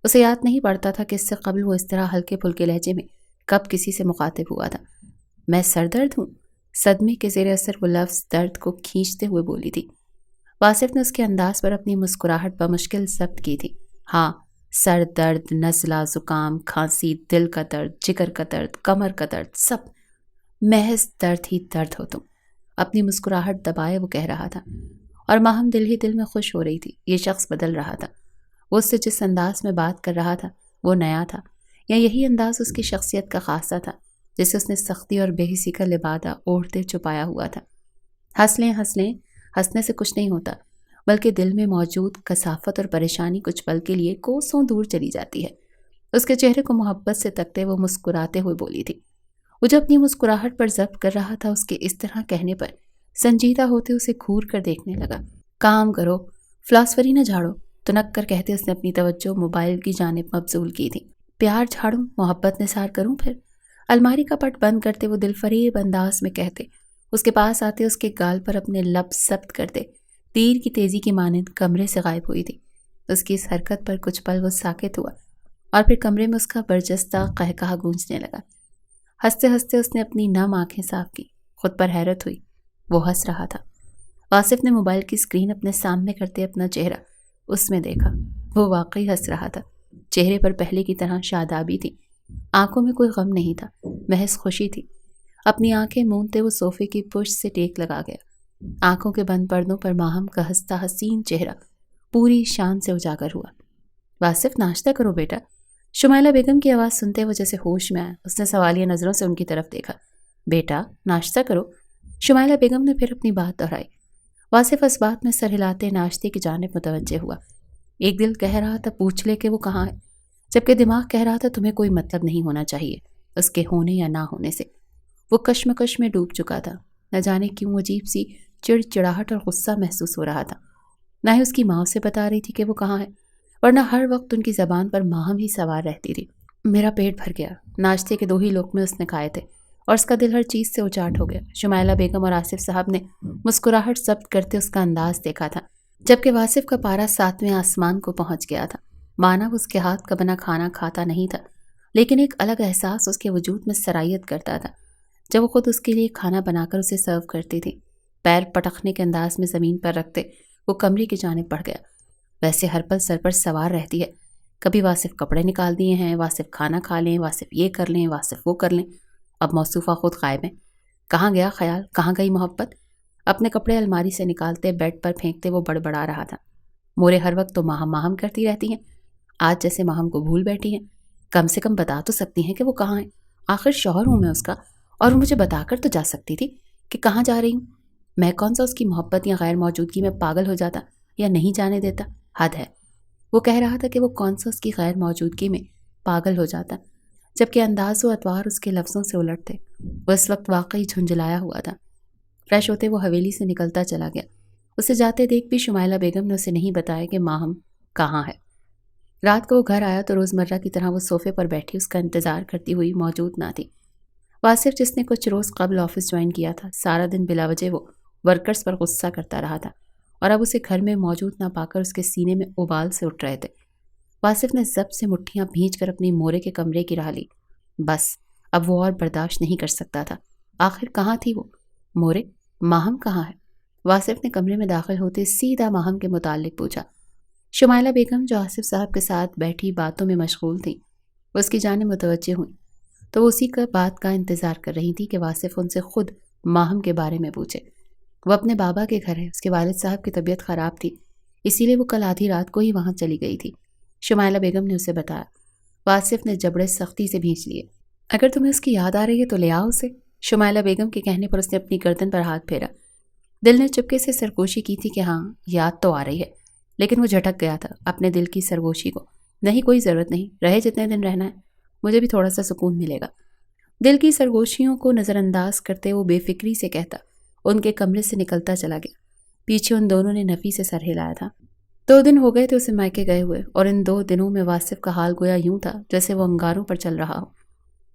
اسے یاد نہیں پڑتا تھا کہ اس سے قبل وہ اس طرح ہلکے پھلکے لہجے میں کب کسی سے مخاطب ہوا تھا۔ میں سر درد ہوں؟ صدمے کے زیر اثر وہ لفظ درد کو کھینچتے ہوئے بولی تھی۔ واصف نے اس کے انداز پر اپنی مسکراہٹ بمشکل ضبط کی تھی۔ ہاں، سر درد، نزلہ، زکام، کھانسی، دل کا درد، جگر کا درد، کمر کا درد، سب محض درد ہی درد ہو تم۔ اپنی مسکراہٹ دبائے وہ کہہ رہا تھا، اور ماہم دل ہی دل میں خوش ہو رہی تھی۔ یہ شخص بدل رہا تھا۔ وہ اس سے جس انداز میں بات کر رہا تھا وہ نیا تھا، یا یہی انداز اس کی شخصیت کا خاصہ تھا جسے اس نے سختی اور بے حسی کا لبادہ اوڑھتے چھپایا ہوا تھا۔ ہنس لیں ہنس لیں، ہنسنے سے کچھ نہیں ہوتا، بلکہ دل میں موجود کثافت اور پریشانی کچھ پل کے لیے کوسوں دور چلی جاتی ہے۔ اس کے چہرے کو محبت سے تکتے وہ مسکراتے ہوئے بولی تھی۔ وہ جو اپنی مسکراہٹ پر ضبط کر رہا تھا، اس کے اس طرح کہنے پر سنجیدہ ہوتے اسے گھور کر دیکھنے لگا۔ کام کرو، فلاسفری نہ جھاڑو، تنک کر کہتے اس نے اپنی توجہ موبائل کی جانب مبذول کی تھی۔ پیار جھاڑوں، محبت نثار کروں پھر؟ الماری کا پٹ بند کرتے وہ دل فریب انداز میں کہتے، اس کے پاس آتے اس کے گال پر اپنے لب ثبت کرتے۔ تیر کی تیزی کی مانند کمرے سے غائب ہوئی تھی۔ اس کی اس حرکت پر کچھ پل وہ ساکت ہوا، اور پھر کمرے میں اس کا برجستہ قہقہہ گونجنے لگا۔ ہنستے ہنستے اس نے اپنی نم آنکھیں صاف کی۔ خود پر حیرت ہوئی، وہ ہنس رہا تھا۔ واصف نے موبائل کی اسکرین اپنے سامنے کرتے اپنا چہرہ اس میں دیکھا۔ وہ واقعی ہنس رہا تھا۔ چہرے پر پہلے کی طرح شادابی تھی، آنکھوں میں کوئی غم نہیں تھا، محض خوشی تھی۔ اپنی آنکھیں موندتے وہ صوفے کی پشت سے ٹیک لگا گیا۔ آنکھوں کے بند پردوں پر ماہم کا ہنستا حسین چہرہ پوری شان سے اجاگر ہوا۔ واصف، ناشتہ کرو بیٹا۔ شمائلہ بیگم کی آواز سنتے وہ جیسے ہوش میں آیا۔ اس نے سوالیہ نظروں سے ان کی طرف دیکھا۔ بیٹا، ناشتہ کرو۔ شمائلہ بیگم نے پھر اپنی بات دہرائی۔ واصف اس بات میں سر ہلاتے ناشتے کی جانب متوجہ ہوا۔ ایک دل کہہ رہا تھا پوچھ لے کہ وہ کہاں ہے، جبکہ دماغ کہہ رہا تھا تمہیں کوئی مطلب نہیں ہونا چاہیے اس کے ہونے یا نہ ہونے سے۔ وہ کشمکش میں ڈوب چکا تھا۔ نہ جانے کیوں عجیب سی چڑچڑاہٹ اور غصہ محسوس ہو رہا تھا۔ نہ ہی اس کی ماں اسے بتا رہی تھی کہ وہ کہاں ہے، ورنہ ہر وقت ان کی زبان پر ماہم ہی سوار رہتی تھی۔ میرا پیٹ بھر گیا۔ ناشتے کے 2 ہی لقمے اس نے کھائے تھے، اور اس کا دل ہر چیز سے اچاٹ ہو گیا۔ شمائلہ بیگم اور آصف صاحب نے مسکراہٹ ضبط کرتے اس کا انداز دیکھا تھا، جبکہ واصف کا پارا 7ویں آسمان کو پہنچ گیا تھا۔ مانا وہ اس کے ہاتھ کا بنا کھانا کھاتا نہیں تھا، لیکن ایک الگ احساس اس کے وجود میں سرایت کرتا تھا جب وہ خود اس کے لیے کھانا بنا کر اسے سرو کرتی تھی۔ پیر پٹخنے کے انداز میں زمین پر رکھتے وہ کمرے کی جانب بڑھ گیا۔ ویسے ہر پل سر پر سوار رہتی ہے، کبھی واصف کپڑے نکال دیے ہیں، واصف کھانا کھا لیں، واصف یہ کر لیں، واصف وہ کر لیں۔ اب موصوفہ خود غائب ہے۔ کہاں گیا خیال، کہاں گئی محبت؟ اپنے کپڑے الماری سے نکالتے بیڈ پر پھینکتے وہ بڑبڑا رہا تھا۔ مورے ہر وقت تو ماہم ماہم کرتی رہتی ہیں، آج جیسے ماہم کو بھول بیٹھی ہیں۔ کم سے کم بتا تو سکتی ہیں کہ وہ کہاں ہے۔ آخر شوہر ہوں میں اس کا، اور وہ مجھے بتا کر تو جا سکتی تھی کہ کہاں جا رہی ہوں۔ میں کون سا اس کی محبت یا غیر موجودگی میں پاگل ہو جاتا یا نہیں جانے دیتا؟ حد ہے۔ وہ کہہ رہا تھا کہ وہ کون سا اس کی غیر موجودگی میں پاگل ہو جاتا، جبکہ انداز و اطوار اس کے لفظوں سے الٹتے۔ وہ اس وقت واقعی جھنجھلایا ہوا تھا۔ فریش ہوتے وہ حویلی سے نکلتا چلا گیا۔ اسے جاتے دیکھ بھی شمائلہ بیگم نے اسے نہیں بتایا کہ ماہم کہاں ہے۔ رات کو وہ گھر آیا تو روزمرہ کی طرح وہ صوفے پر بیٹھی اس کا انتظار کرتی ہوئی موجود نہ تھی۔ واصف جس نے کچھ روز قبل آفس جوائن کیا تھا، سارا دن بلا وجہ وہ ورکرز پر غصہ کرتا رہا تھا، اور اب اسے گھر میں موجود نہ پا کر اس کے سینے میں ابال سے اٹھ رہے تھے۔ واصف نے ضبط سے مٹھیاں بھینچ کر اپنی مورے کے کمرے کی راہ لی۔ بس اب وہ اور برداشت نہیں کر سکتا تھا۔ آخر کہاں تھی وہ؟ مورے، ماہم کہاں ہے؟ واصف نے کمرے میں داخل ہوتے سیدھا ماہم کے متعلق پوچھا۔ شمائلہ بیگم جو آصف صاحب کے ساتھ بیٹھی باتوں میں مشغول تھیں، وہ اس کی جانب متوجہ ہوئیں تو وہ اسی کا بات کا انتظار کر رہی تھی کہ واصف ان سے خود ماہم کے بارے میں پوچھے۔ وہ اپنے بابا کے گھر ہے، اس کے والد صاحب کی طبیعت خراب تھی، اسی لیے وہ کل آدھی رات کو ہی وہاں چلی گئی تھی، شمائلہ بیگم نے اسے بتایا۔ واصف نے جبڑے سختی سے بھینچ لیے۔ اگر تمہیں اس کی یاد آ رہی ہے تو لے آؤ اسے۔ شمائلہ بیگم کے کہنے پر اس نے اپنی گردن پر ہاتھ پھیرا۔ دل نے چپکے سے سرگوشی کی تھی کہ ہاں یاد تو آ رہی ہے، لیکن وہ جھٹک گیا تھا اپنے دل کی سرگوشی کو۔ نہیں، کوئی ضرورت نہیں، رہے جتنے دن رہنا ہے، مجھے بھی تھوڑا سا سکون ملے گا۔ دل کی سرگوشیوں کو نظر انداز کرتے وہ بے فکری سے کہتا ان کے کمرے سے نکلتا چلا گیا۔ پیچھے ان دونوں نے نفی سے سر ہلایا تھا۔ 2 دن ہو گئے تھے اسے مائکے گئے ہوئے، اور ان 2 دنوں میں واصف کا حال گویا یوں تھا جیسے وہ انگاروں پر چل رہا ہو۔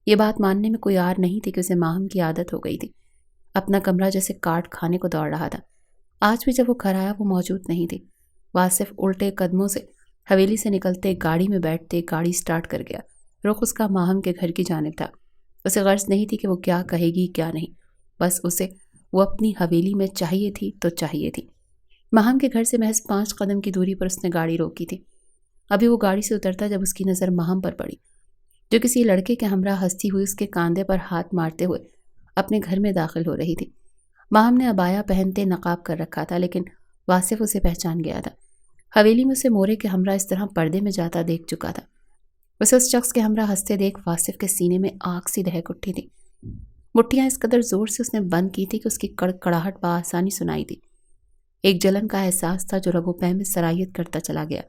یہ بات ماننے میں کوئی آر نہیں تھی کہ اسے ماہم کی عادت ہو گئی تھی، اپنا کمرہ جیسے کاٹ کھانے کو دوڑ رہا تھا۔ آج بھی جب وہ گھر آیا وہ موجود نہیں تھی۔ واصف الٹے قدموں سے حویلی سے نکلتے گاڑی میں بیٹھتے گاڑی سٹارٹ کر گیا۔ رخ اس کا ماہم کے گھر کی جانب تھا۔ اسے غرض نہیں تھی کہ وہ کیا کہے گی کیا نہیں، بس اسے وہ اپنی حویلی میں چاہیے تھی تو چاہیے تھی۔ ماہم کے گھر سے محض 5 قدم کی دوری پر اس نے گاڑی روکی تھی۔ ابھی وہ گاڑی سے اترتا جب اس کی نظر ماہم پر پڑی، جو کسی لڑکے کے ہمراہ ہنستی ہوئی اس کے کاندھے پر ہاتھ مارتے ہوئے اپنے گھر میں داخل ہو رہی تھی۔ ماہم نے عبایا پہنتے نقاب کر رکھا تھا، لیکن واصف اسے پہچان گیا تھا۔ حویلی میں اسے مورے کے ہمراہ اس طرح پردے میں جاتا دیکھ چکا تھا۔ اسے اس شخص کے ہمراہ ہنستے دیکھ واصف کے سینے میں آگ سی دہک اٹھی تھی۔ مٹھیاں اس قدر زور سے اس نے بند کی تھی کہ اس کی کڑکڑاہٹ بآسانی سنائی دی۔ ایک جلن کا احساس تھا جو رگوں پہ میں سرایت کرتا چلا گیا۔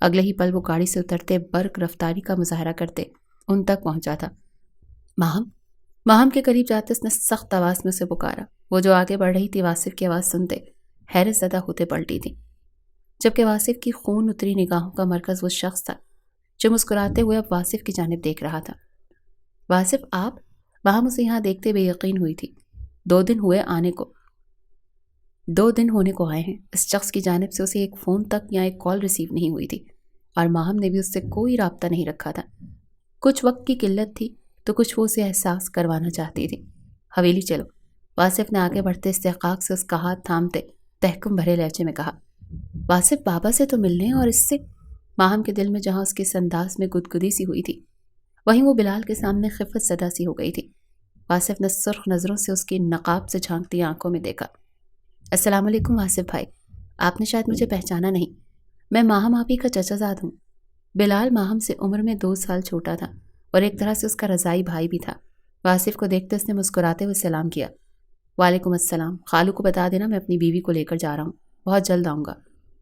اگلے ہی پل وہ گاڑی سے اترتے برق رفتاری کا مظاہرہ کرتے ان تک پہنچا تھا۔ ماہم کے قریب جاتے اس نے سخت آواز میں اسے پکارا۔ وہ جو آگے بڑھ رہی تھی واصف کی آواز سنتے حیرت زدہ ہوتے پلٹی تھی، جبکہ واصف کی خون اتری نگاہوں کا مرکز وہ شخص تھا جو مسکراتے ہوئے اب واصف کی جانب دیکھ رہا تھا۔ واصف آپ؟ ماہم اسے یہاں دیکھتے بے یقین ہوئی تھی۔ 2 دن ہونے کو آئے ہیں۔ اس شخص کی جانب سے اسے ایک فون تک یا ایک کال ریسیو نہیں ہوئی تھی، اور ماہم نے بھی اس سے کوئی رابطہ نہیں رکھا تھا۔ کچھ وقت کی قلت تھی تو کچھ وہ اسے احساس کروانا چاہتی تھی۔ حویلی چلو، واصف نے آگے بڑھتے استحقاق سے اس کا ہاتھ تھامتے تحکم بھرے لہجے میں کہا۔ واصف بابا سے تو ملنے اور اس سے، ماہم کے دل میں جہاں اس کے انداز میں گدگدی سی ہوئی تھی وہیں وہ بلال کے سامنے خفت زدہ سی ہو گئی تھی۔ واصف نے سرخ نظروں سے اس کی نقاب سے جھانکتی آنکھوں میں دیکھا۔ السلام علیکم واصف بھائی، آپ نے شاید مجھے پہچانا نہیں، میں ماہم آپی کا چچا زاد ہوں۔ بلال ماہم سے عمر میں 2 سال چھوٹا تھا اور ایک طرح سے اس کا رضائی بھائی بھی تھا۔ واصف کو دیکھتے اس نے مسکراتے ہوئے سلام کیا۔ وعلیکم السلام، خالو کو بتا دینا میں اپنی بیوی کو لے کر جا رہا ہوں، بہت جلد آؤں گا۔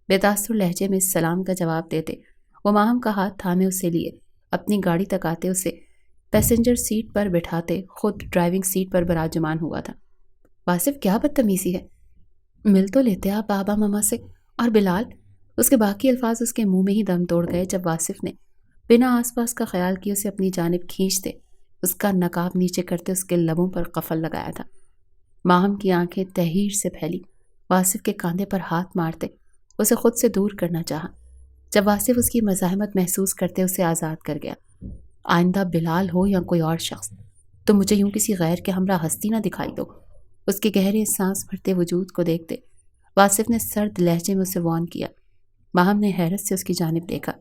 بے تاثر لہجے میں اس سلام کا جواب دیتے وہ ماہم کا ہاتھ تھامے اسے لیے اپنی گاڑی تک آتے اسے پیسنجر سیٹ پر بٹھاتے خود ڈرائیونگ سیٹ پر براجمان ہوا تھا۔ واصف کیا بدتمیزی ہے، مل تو لیتے آپ بابا ماما سے۔ اور بلال، اس کے باقی الفاظ اس کے منہ میں ہی دم توڑ گئے جب واصف نے بنا آس پاس کا خیال کیے اسے اپنی جانب کھینچتے اس کا نقاب نیچے کرتے اس کے لبوں پر قفل لگایا تھا۔ ماہم کی آنکھیں تحیر سے پھیلی، واصف کے کاندھے پر ہاتھ مارتے اسے خود سے دور کرنا چاہا۔ جب واصف اس کی مزاحمت محسوس کرتے اسے آزاد کر گیا۔ آئندہ بلال ہو یا کوئی اور شخص تو مجھے یوں کسی غیر کے ہمراہ ہستی نہ دکھائی دو۔ اس کے گہرے سانس بھرتے وجود کو دیکھتے واصف نے سرد لہجے میں اسے وارن کیا۔ ماہم نے حیرت سے اس کی جانب دیکھا۔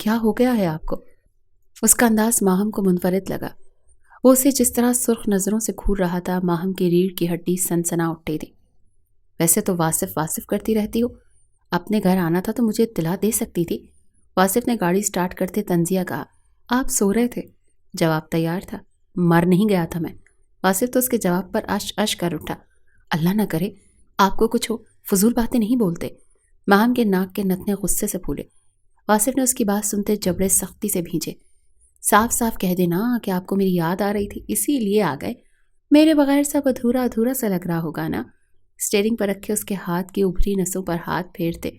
کیا ہو گیا ہے آپ کو؟ اس کا انداز ماہم کو منفرد لگا۔ وہ اسے جس طرح سرخ نظروں سے گھور رہا تھا، ماہم کی ریڑھ کی ہڈی سنسنا اٹھی تھی۔ ویسے تو واصف کرتی رہتی ہو، اپنے گھر آنا تھا تو مجھے اطلاع دے سکتی تھی۔ واصف نے گاڑی سٹارٹ کرتے طنزیہ کہا۔ آپ سو رہے تھے؟ جواب تیار تھا۔ مر نہیں گیا تھا میں۔ واصف تو اس کے جواب پر اش کر اٹھا۔ اللہ نہ کرے آپ کو کچھ ہو، فضول باتیں نہیں بولتے۔ ماہم کے ناک کے نتنے غصے سے پھولے۔ واصف نے اس کی بات سنتے جبڑے سختی سے بھینچے۔ صاف صاف کہہ دینا کہ آپ کو میری یاد آ رہی تھی، اسی لیے آ گئے۔ میرے بغیر سب ادھورا ادھورا سا لگ رہا ہوگا نا۔ اسٹیئرنگ پر رکھے اس کے ہاتھ کی ابھری نسوں پر ہاتھ پھیرتے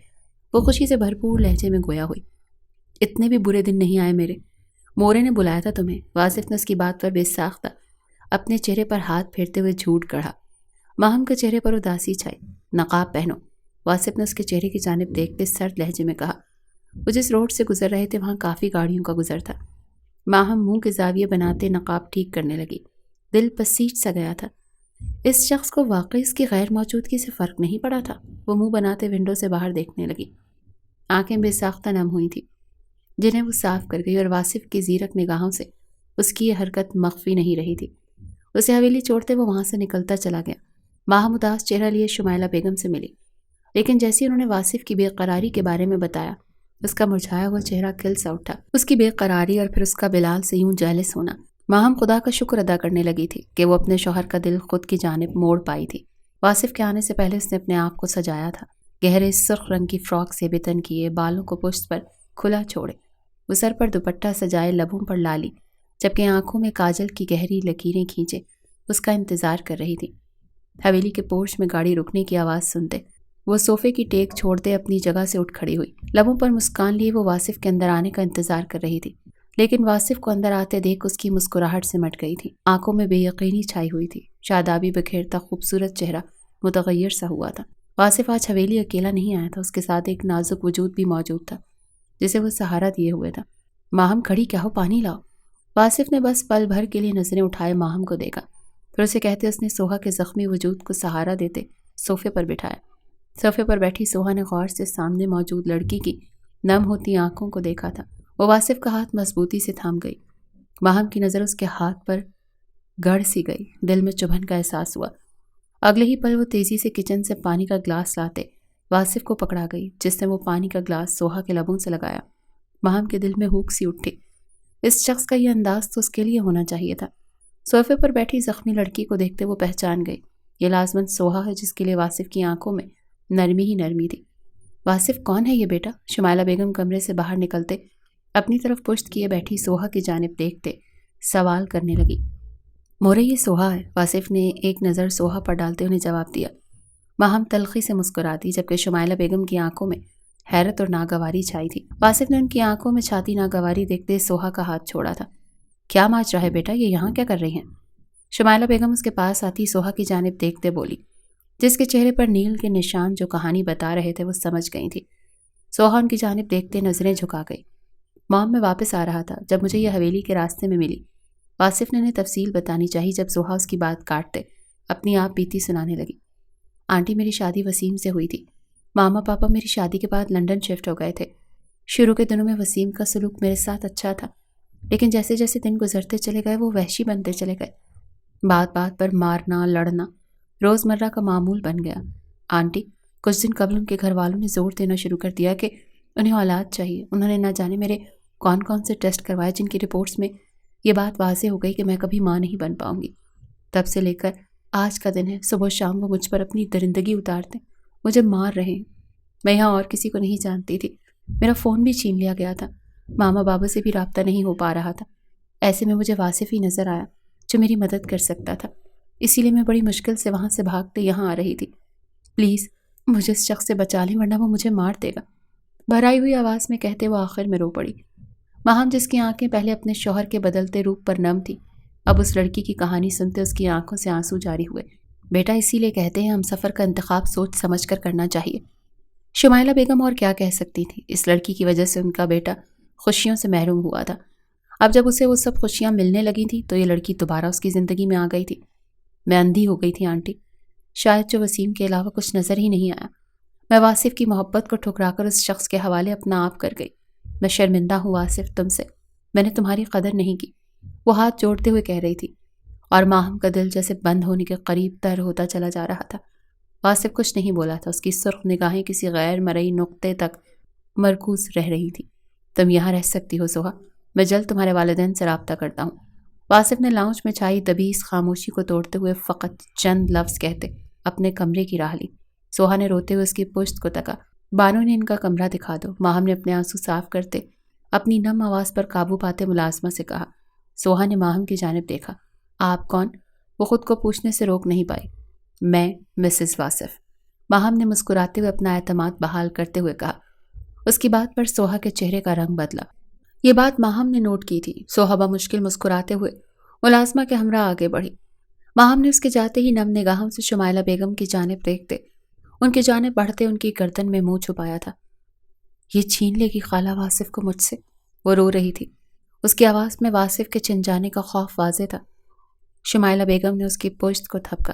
وہ خوشی سے بھرپور لہجے میں گویا ہوئی۔ اتنے بھی برے دن نہیں آئے میرے، مورے نے بلایا تھا تمہیں۔ واصف نے اس کی بات پر بے ساختہ اپنے چہرے پر ہاتھ پھیرتے ہوئے جھوٹ گڑھا۔ ماہم کے چہرے پر اداسی چھائی۔ نقاب پہنو، واصف نے اس کے چہرے کی جانب دیکھتے سرد لہجے میں کہا۔ وہ جس روڈ سے گزر رہے تھے وہاں کافی گاڑیوں کا گزر تھا۔ ماہم منہ کے زاویے بناتے نقاب ٹھیک کرنے لگی۔ دل پسیج سا گیا تھا۔ اس شخص کو واقعی اس کی غیر موجودگی سے فرق نہیں پڑا تھا۔ وہ منہ بناتے ونڈو سے باہر دیکھنے لگی۔ آنکھیں بے ساختہ نم ہوئی تھیں جنہیں وہ صاف کر گئی، اور واصف کی زیرک نگاہوں سے اس کی یہ حرکت مخفی نہیں رہی تھی۔ اسے حویلی چھوڑتے وہ وہاں سے نکلتا چلا گیا۔ ماہم اداس چہرہ لیے شمائلہ بیگم سے ملی، لیکن جیسے انہوں نے واصف کی بے قراری کے بارے میں بتایا، اس کا مرجھایا ہوا چہرہ کھل سا اٹھا۔ اس کی بے قراری اور پھر اس کا بلال سے یوں جیلس ہونا۔ ماہم خدا کا شکر ادا کرنے لگی تھی کہ وہ اپنے شوہر کا دل خود کی جانب موڑ پائی تھی۔ واصف کے آنے سے پہلے اس نے اپنے آپ کو سجایا تھا۔ گہرے سرخ رنگ کی فراک سے بتن کیے، بالوں کو پشت پر کھلا چھوڑے، وہ سر پر دوپٹہ سجائے، لبوں پر لالی جبکہ آنکھوں میں کاجل کی گہری لکیریں کھینچے اس کا انتظار کر رہی تھی۔ حویلی کے پورچ میں گاڑی رکنے کی آواز سنتے وہ صوفے کی ٹیک چھوڑتے اپنی جگہ سے اٹھ کھڑی ہوئی۔ لبوں پر مسکان لیے وہ واصف کے اندر آنے کا انتظار کر رہی تھی، لیکن واصف کو اندر آتے دیکھ اس کی مسکراہٹ سمٹ گئی تھی۔ آنکھوں میں بے یقینی چھائی ہوئی تھی، شادابی بکھیرتا خوبصورت چہرہ متغیر سا ہوا تھا۔ واصف آج حویلی اکیلا نہیں آیا تھا، اس کے ساتھ ایک نازک وجود بھی موجود تھا جسے وہ سہارا دیے ہوئے تھا۔ ماہم کھڑی کیا ہو، پانی لاؤ۔ واصف نے بس پل بھر کے لیے نظریں اٹھائے ماہم کو دیکھا، پھر اسے کہتے اس نے سوہا کے زخمی وجود کو سہارا دیتے صوفے پر بٹھایا۔ صوفے پر بیٹھی سوہا نے غور سے سامنے موجود لڑکی کی نم ہوتی آنکھوں کو دیکھا تھا۔ وہ واصف کا ہاتھ مضبوطی سے تھام گئی۔ ماہم کی نظر اس کے ہاتھ پر گڑ سی گئی، دل میں چبھن کا احساس ہوا۔ اگلے ہی پل وہ تیزی سے کچن سے پانی کا گلاس لاتے واصف کو پکڑا گئی، جس نے وہ پانی کا گلاس سوہا کے لبوں سے لگایا۔ ماہم کے دل میں ہوک سی اٹھی، اس شخص کا یہ انداز تو اس کے لیے ہونا چاہیے تھا۔ صوفے پر بیٹھی زخمی لڑکی کو دیکھتے وہ پہچان گئی، یہ لازماً سوہا ہے جس کے لیے واصف کی آنکھوں میں نرمی ہی نرمی تھی۔ واصف کون ہے یہ بیٹا؟ شمائلہ بیگم کمرے سے باہر نکلتے اپنی طرف پشت کیے بیٹھی سوہا کی جانب دیکھتے سوال کرنے لگی۔ مورے یہ سوہا ہے، واصف نے ایک نظر سوہا پر ڈالتے انہیں جواب دیا۔ ماہم تلخی سے مسکراتی، جبکہ شمائلہ بیگم کی آنکھوں میں حیرت اور ناگواری چھائی تھی۔ واصف نے ان کی آنکھوں میں چھاتی ناگواری دیکھتے سوہا کا ہاتھ چھوڑا تھا۔ کیا ماچ رہا ہے بیٹا، یہ یہاں کیا کر رہی ہیں؟ شمائلہ بیگم اس کے پاس آتی سوہا کی جانب دیکھتے بولی، جس کے چہرے پر نیل کے نشان جو کہانی بتا رہے تھے وہ سمجھ گئی تھی۔ سوہا ان کی جانب دیکھتے نظریں جھکا گئی۔ مام میں واپس آ رہا تھا جب مجھے یہ حویلی کے راستے میں ملی۔ واصف نے انہیں تفصیل بتانی چاہی جب سوہا اس کی بات کاٹتے اپنی آپ بیتی سنانے لگی۔ آنٹی میری شادی وسیم سے ہوئی تھی، ماما پاپا میری شادی کے بعد لندن شفٹ ہو گئے تھے۔ شروع کے دنوں میں وسیم کا سلوک میرے ساتھ اچھا تھا، لیکن جیسے جیسے دن گزرتے چلے گئے وہ وحشی بنتے چلے گئے۔ بات بات پر مارنا لڑنا روزمرہ کا معمول بن گیا۔ آنٹی کچھ دن قبل ان کے گھر والوں نے زور دینا شروع کر دیا کہ انہیں اولاد چاہیے۔ انہوں نے نہ جانے میرے کون کون سے ٹیسٹ کروائے جن کی رپورٹس میں یہ بات واضح ہو گئی کہ میں کبھی ماں نہیں بن پاؤں گی۔ تب سے لے کر آج کا دن ہے، صبح شام وہ مجھ پر اپنی درندگی اتارتے، مجھے مار رہے ہیں۔ میں یہاں اور کسی کو نہیں جانتی تھی، میرا فون بھی چھین لیا گیا تھا، ماما بابا سے بھی رابطہ نہیں ہو پا رہا تھا۔ ایسے میں مجھے واصف ہی نظر آیا جو میری مدد کر سکتا تھا، اسی لیے میں بڑی مشکل سے وہاں سے بھاگتے یہاں آ رہی تھی۔ پلیز مجھے اس شخص سے بچا لیں ورنہ وہ مجھے مار دے گا، بھرائی ہوئی آواز میں کہتے وہ آخر میں رو پڑی۔ ماہم جس کی آنکھیں پہلے اپنے شوہر کے بدلتے روپ پر نم تھی، اب اس لڑکی کی کہانی سنتے اس کی آنکھوں سے آنسو جاری ہوئے۔ بیٹا اسی لیے کہتے ہیں ہم سفر کا انتخاب سوچ سمجھ کر کرنا چاہیے۔ شمائلہ بیگم اور کیا کہہ سکتی تھی، اس لڑکی کی وجہ سے ان کا بیٹا خوشیوں سے محروم ہوا تھا۔ اب جب اسے وہ سب خوشیاں ملنے لگی تھیں تو یہ لڑکی دوبارہ اس کی زندگی میں آ گئی تھی۔ میں اندھی ہو گئی تھی آنٹی، شاید جو وسیم کے علاوہ کچھ نظر ہی نہیں آیا۔ میں واصف کی محبت کو ٹھکرا کر اس شخص کے حوالے اپنا آپ کر گئی۔ میں شرمندہ ہوں واصف تم سے، میں نے تمہاری قدر نہیں کی، وہ ہاتھ جوڑتے ہوئے کہہ رہی تھی، اور ماہم کا دل جیسے بند ہونے کے قریب تر ہوتا چلا جا رہا تھا۔ واصف کچھ نہیں بولا تھا، اس کی سرخ نگاہیں کسی غیر مرئی نقطے تک مرکوز رہ رہی تھی۔ تم یہاں رہ سکتی ہو سوہا، میں جلد تمہارے والدین سے رابطہ کرتا ہوں۔ واصف نے لاؤنج میں چھائی دبیس خاموشی کو توڑتے ہوئے فقط چند لفظ کہتے اپنے کمرے کی راہ لی۔ سوہا نے روتے ہوئے اس کی پشت کو تکا۔ بانو نے ان کا کمرہ دکھا دو۔ ماہم نے اپنے آنسو صاف کرتے اپنی نم آواز پر قابو پاتے ملازمہ سے کہا۔ سوہا نے ماہم کی جانب دیکھا۔ آپ کون؟ وہ خود کو پوچھنے سے روک نہیں پائی۔ میں مسز واصف، ماہم نے مسکراتے ہوئے اپنا اعتماد بحال کرتے ہوئے کہا۔ اس کی بات پر سوہا کے چہرے کا رنگ بدلا۔ یہ بات ماہم نے نوٹ کی تھی۔ سوہا بمشکل مسکراتے ہوئے ملازمہ کے ہمراہ آگے بڑھی۔ ماہم نے اس کے جاتے ہی نم نگاہوں سے شمائلہ بیگم کی جانب دیکھتے ان کی جانب بڑھتے ان کی گردن میں منہ چھپایا تھا۔ یہ چھین لے گی خالہ واصف کو مجھ سے، وہ رو رہی تھی۔ اس کی آواز میں واصف کے چھن جانے کا خوف واضح تھا۔ شمائلہ بیگم نے اس کی پشت کو تھپکا۔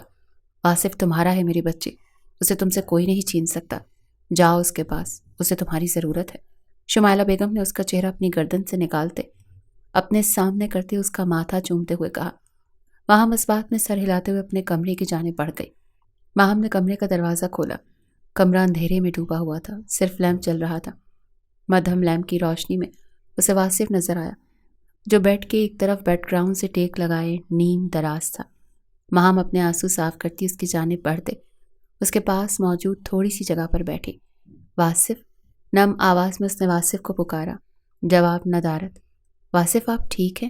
واصف تمہارا ہے میری بچی، اسے تم سے کوئی نہیں چھین سکتا، جاؤ اس کے پاس، اسے تمہاری ضرورت ہے۔ شمائلہ بیگم نے اس کا چہرہ اپنی گردن سے نکالتے اپنے سامنے کرتے اس کا ماتھا چومتے ہوئے کہا۔ ماہم اس بات میں سر ہلاتے ہوئے اپنے کمرے کی جانب بڑھ گئی۔ ماہم نے کمرے کا دروازہ کھولا۔ کمرہ اندھیرے میں ڈوبا ہوا تھا، صرف لیمپ چل رہا تھا۔ مدھم لیمپ کی روشنی میں اسے واصف نظر آیا جو بیڈ کے ایک طرف بیڈ گراؤنڈ سے ٹیک لگائے نیم دراز تھا۔ ماہم اپنے آنسو صاف کرتی اس کی جانب بڑھتے اس کے پاس موجود تھوڑی سی جگہ پر بیٹھی۔ واصف، نم آواز میں اس نے واصف کو پکارا۔ جواب ندارت۔ واصف آپ ٹھیک ہیں؟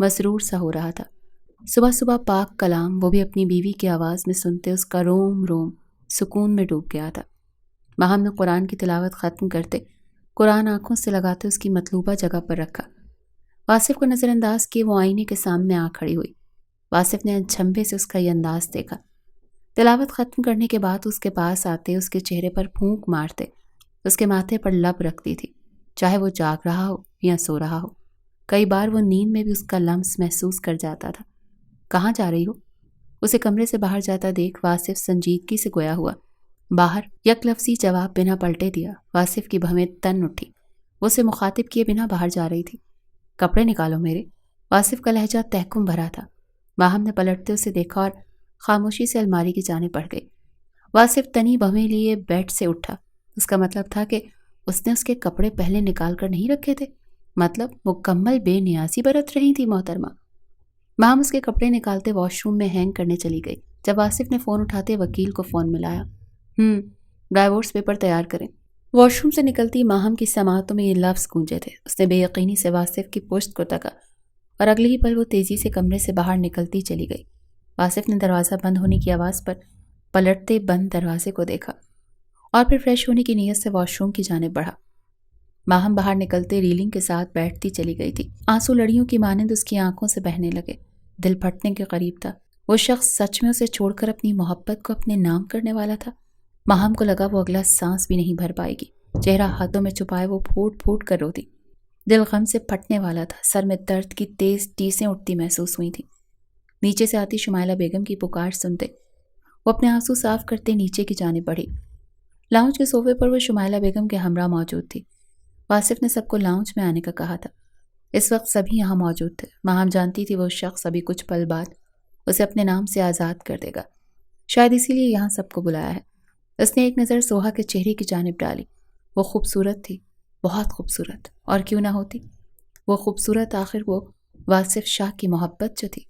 مسرور سا ہو رہا تھا۔ صبح صبح پاک کلام وہ بھی اپنی بیوی کی آواز میں سنتے اس کا روم روم سکون میں ڈوب گیا تھا۔ ماہم نے قرآن کی تلاوت ختم کرتے قرآن آنکھوں سے لگاتے اس کی مطلوبہ جگہ پر رکھا۔ واصف کو نظر انداز کیے وہ آئینے کے سامنے آ کھڑی ہوئی۔ واصف نے اچھمبے سے اس کا یہ انداز دیکھا۔ تلاوت ختم کرنے کے بعد اس کے پاس آتے اس کے چہرے پر پھونک مارتے اس کے ماتھے پر لب رکھتی تھی، چاہے وہ جاگ رہا ہو یا سو رہا ہو۔ کئی بار وہ نیند میں بھی اس کا لمس محسوس کر جاتا تھا۔ کہاں جا رہی ہو؟ اسے کمرے سے باہر جاتا دیکھ واصف سنجیدگی سے گویا ہوا۔ باہر، یک لفظی جواب بنا پلٹے دیا۔ واصف کی بھویں تن اٹھی۔ وہ اسے مخاطب کیے بنا باہر جا رہی تھی۔ کپڑے نکالو میرے۔ واصف کا لہجہ تحکم بھرا تھا۔ ماہم نے پلٹتے اسے دیکھا اور خاموشی سے الماری کی جانب بڑھ گئی۔ واصف تنی بھویں لیے بیڈ سے اٹھا۔ اس کا مطلب تھا کہ اس نے اس کے کپڑے پہلے نکال کر نہیں رکھے تھے، مطلب مکمل بے نیازی برت رہی تھی محترمہ۔ ماہم اس کے کپڑے نکالتے واش روم میں ہینگ کرنے چلی گئی۔ جب واصف نے فون اٹھاتے وکیل کو فون ملایا۔ ڈائیورس پیپر تیار کریں۔ واش روم سے نکلتی ماہم کی سماعتوں میں یہ لفظ گونجے تھے۔ اس نے بے یقینی سے واصف کی پشت کو تکا اور اگلے ہی پل وہ تیزی سے کمرے سے باہر نکلتی چلی گئی۔ واصف نے دروازہ بند ہونے کی آواز پر پلٹتے بند دروازے کو دیکھا اور پھر فریش ہونے کی نیت سے واش روم کی جانب بڑھا۔ ماہم باہر نکلتے ریلنگ کے ساتھ بیٹھتی چلی گئی تھی۔ آنسو لڑیوں کی مانند اس کی آنکھوں سے بہنے لگے۔ دل پھٹنے کے قریب تھا۔ وہ شخص سچ میں اسے چھوڑ کر اپنی محبت کو اپنے نام کرنے والا تھا۔ ماہم کو لگا وہ اگلا سانس بھی نہیں بھر پائے گی۔ چہرہ ہاتھوں میں چھپائے وہ پھوٹ پھوٹ کر روتی۔ دل غم سے پھٹنے والا تھا۔ سر میں درد کی تیز ٹیسیں اٹھتی محسوس ہوئی تھیں۔ نیچے سے آتی شمائلہ بیگم کی پکار سنتے وہ اپنے آنسو صاف کرتے نیچے کی جانب بڑھی۔ لاؤنج کے صوفے پر وہ شمائلہ بیگم کے ہمراہ موجود تھی۔ واصف نے سب کو لاؤنج میں آنے کا کہا تھا۔ اس وقت سبھی یہاں موجود تھے۔ ماہم جانتی تھی وہ شخص ابھی کچھ پل بعد اسے اپنے نام سے آزاد کر دے گا، شاید اسی لیے یہاں سب کو بلایا ہے۔ اس نے ایک نظر سوہا کے چہرے کی جانب ڈالی۔ وہ خوبصورت تھی، بہت خوبصورت، اور کیوں نہ ہوتی وہ خوبصورت؟ آخر وہ واصف شاہ کی محبت جو تھی،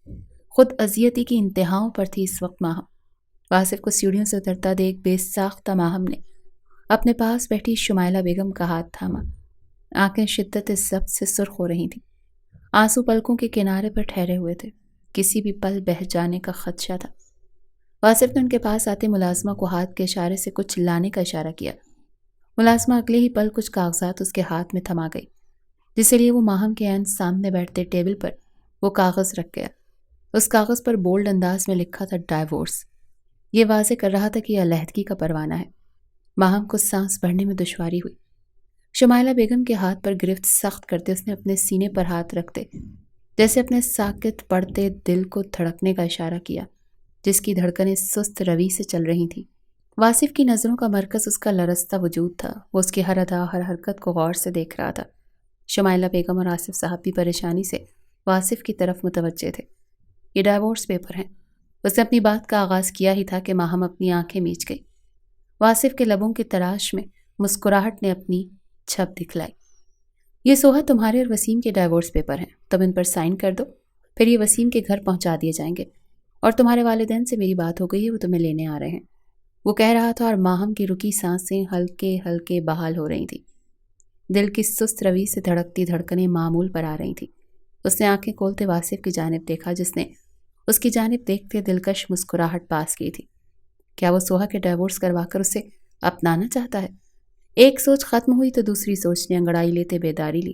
خود اذیتی کی انتہاؤں پر تھی اس وقت ماہم۔ واصف کو سیڑھیوں سے اترتا دیکھ بے ساختہ ماہم نے اپنے پاس بیٹھی شمائلہ بیگم کا ہاتھ تھاما۔ آنکھیں شدت ضبط سے سرخ ہو رہی تھیں۔ آنسو پلکوں کے کنارے پر ٹھہرے ہوئے تھے۔ کسی بھی پل بہہ جانے کا خدشہ تھا۔ واصف نے ان کے پاس آتے ملازمہ کو ہاتھ کے اشارے سے کچھ لانے کا اشارہ کیا۔ ملازمہ اگلے ہی پل کچھ کاغذات اس کے ہاتھ میں تھما گئی، جس لیے وہ ماہم کے عین سامنے بیٹھتے ٹیبل پر وہ کاغذ رکھ گیا۔ اس کاغذ پر بولڈ انداز میں لکھا تھا ڈائیورس۔ یہ واضح کر رہا تھا کہ یہ علیحدگی کا پروانہ ہے۔ ماہم کو سانس بھرنے میں دشواری ہوئی۔ شمائلہ بیگم کے ہاتھ پر گرفت سخت کرتے اس نے اپنے سینے پر ہاتھ رکھتے جیسے اپنے ساکت پڑتے دل کو دھڑکنے کا اشارہ کیا، جس کی دھڑکنیں سست روی سے چل رہی تھیں۔ واصف کی نظروں کا مرکز اس کا لرزتا وجود تھا۔ وہ اس کی ہر ادا ہر حرکت کو غور سے دیکھ رہا تھا۔ شمائلہ بیگم اور آصف صاحب بھی پریشانی سے واصف کی طرف متوجہ تھے۔ یہ ڈائیورس پیپر ہیں۔ اس نے اپنی بات کا آغاز کیا ہی تھا کہ ماہم اپنی آنکھیں میچ گئی۔ واصف کے لبوں کی تراش میں مسکراہٹ نے اپنی چھپ دکھلائی۔ یہ سوہا تمہارے اور وسیم کے ڈائیورس پیپر ہیں، تم ان پر سائن کر دو، پھر یہ وسیم کے گھر پہنچا دیے جائیں گے، اور تمہارے والدین سے میری بات ہو گئی ہے، وہ تمہیں لینے آ رہے ہیں۔ وہ کہہ رہا تھا اور ماہم کی رکی سانسیں ہلکے ہلکے بحال ہو رہی تھیں۔ دل کی سست روی سے دھڑکتی دھڑکنیں معمول پر آ رہی تھیں۔ اس نے آنکھیں کھولتے واصف کی جانب دیکھا، جس نے اس کی جانب دیکھتے دلکش مسکراہٹ پاس کی تھی۔ کیا وہ سوہا کے ڈائیورس کروا کر اسے اپنانا چاہتا ہے؟ ایک سوچ ختم ہوئی تو دوسری سوچ نے انگڑائی لیتے بیداری لی۔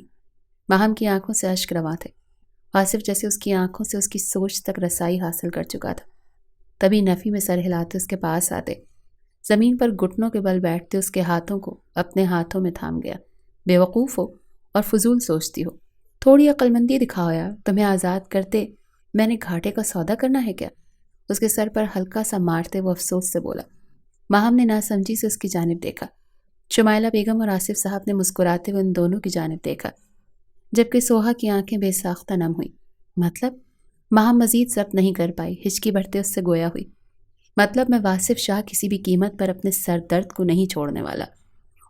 ماہم کی آنکھوں سے اشک رواں تھے۔ واصف جیسے اس کی آنکھوں سے اس کی سوچ تک رسائی حاصل کر چکا تھا۔ تبھی نفی میں سر ہلاتے اس کے پاس آتے، زمین پر گھٹنوں کے بل بیٹھتے اس کے ہاتھوں کو اپنے ہاتھوں میں تھام گیا۔ بے وقوف ہو اور فضول سوچتی ہو، تھوڑی عقل مندی دکھاؤ یار، تمہیں آزاد کرتے میں نے گھاٹے کا سودا کرنا ہے کیا؟ اس کے سر پر ہلکا سا مارتے وہ افسوس سے بولا۔ ماہم نے ناسمجھی سے اس کی جانب دیکھا۔ شمائلہ بیگم اور آصف صاحب نے مسکراتے ہوئے ان دونوں کی جانب دیکھا، جبکہ سوہا کی آنکھیں بے ساختہ نم ہوئی۔ مطلب؟ ماہم مزید ضبط نہیں کر پائی، ہچکی بڑھتے اس سے گویا ہوئی۔ مطلب میں واصف شاہ کسی بھی قیمت پر اپنے سر درد کو نہیں چھوڑنے والا،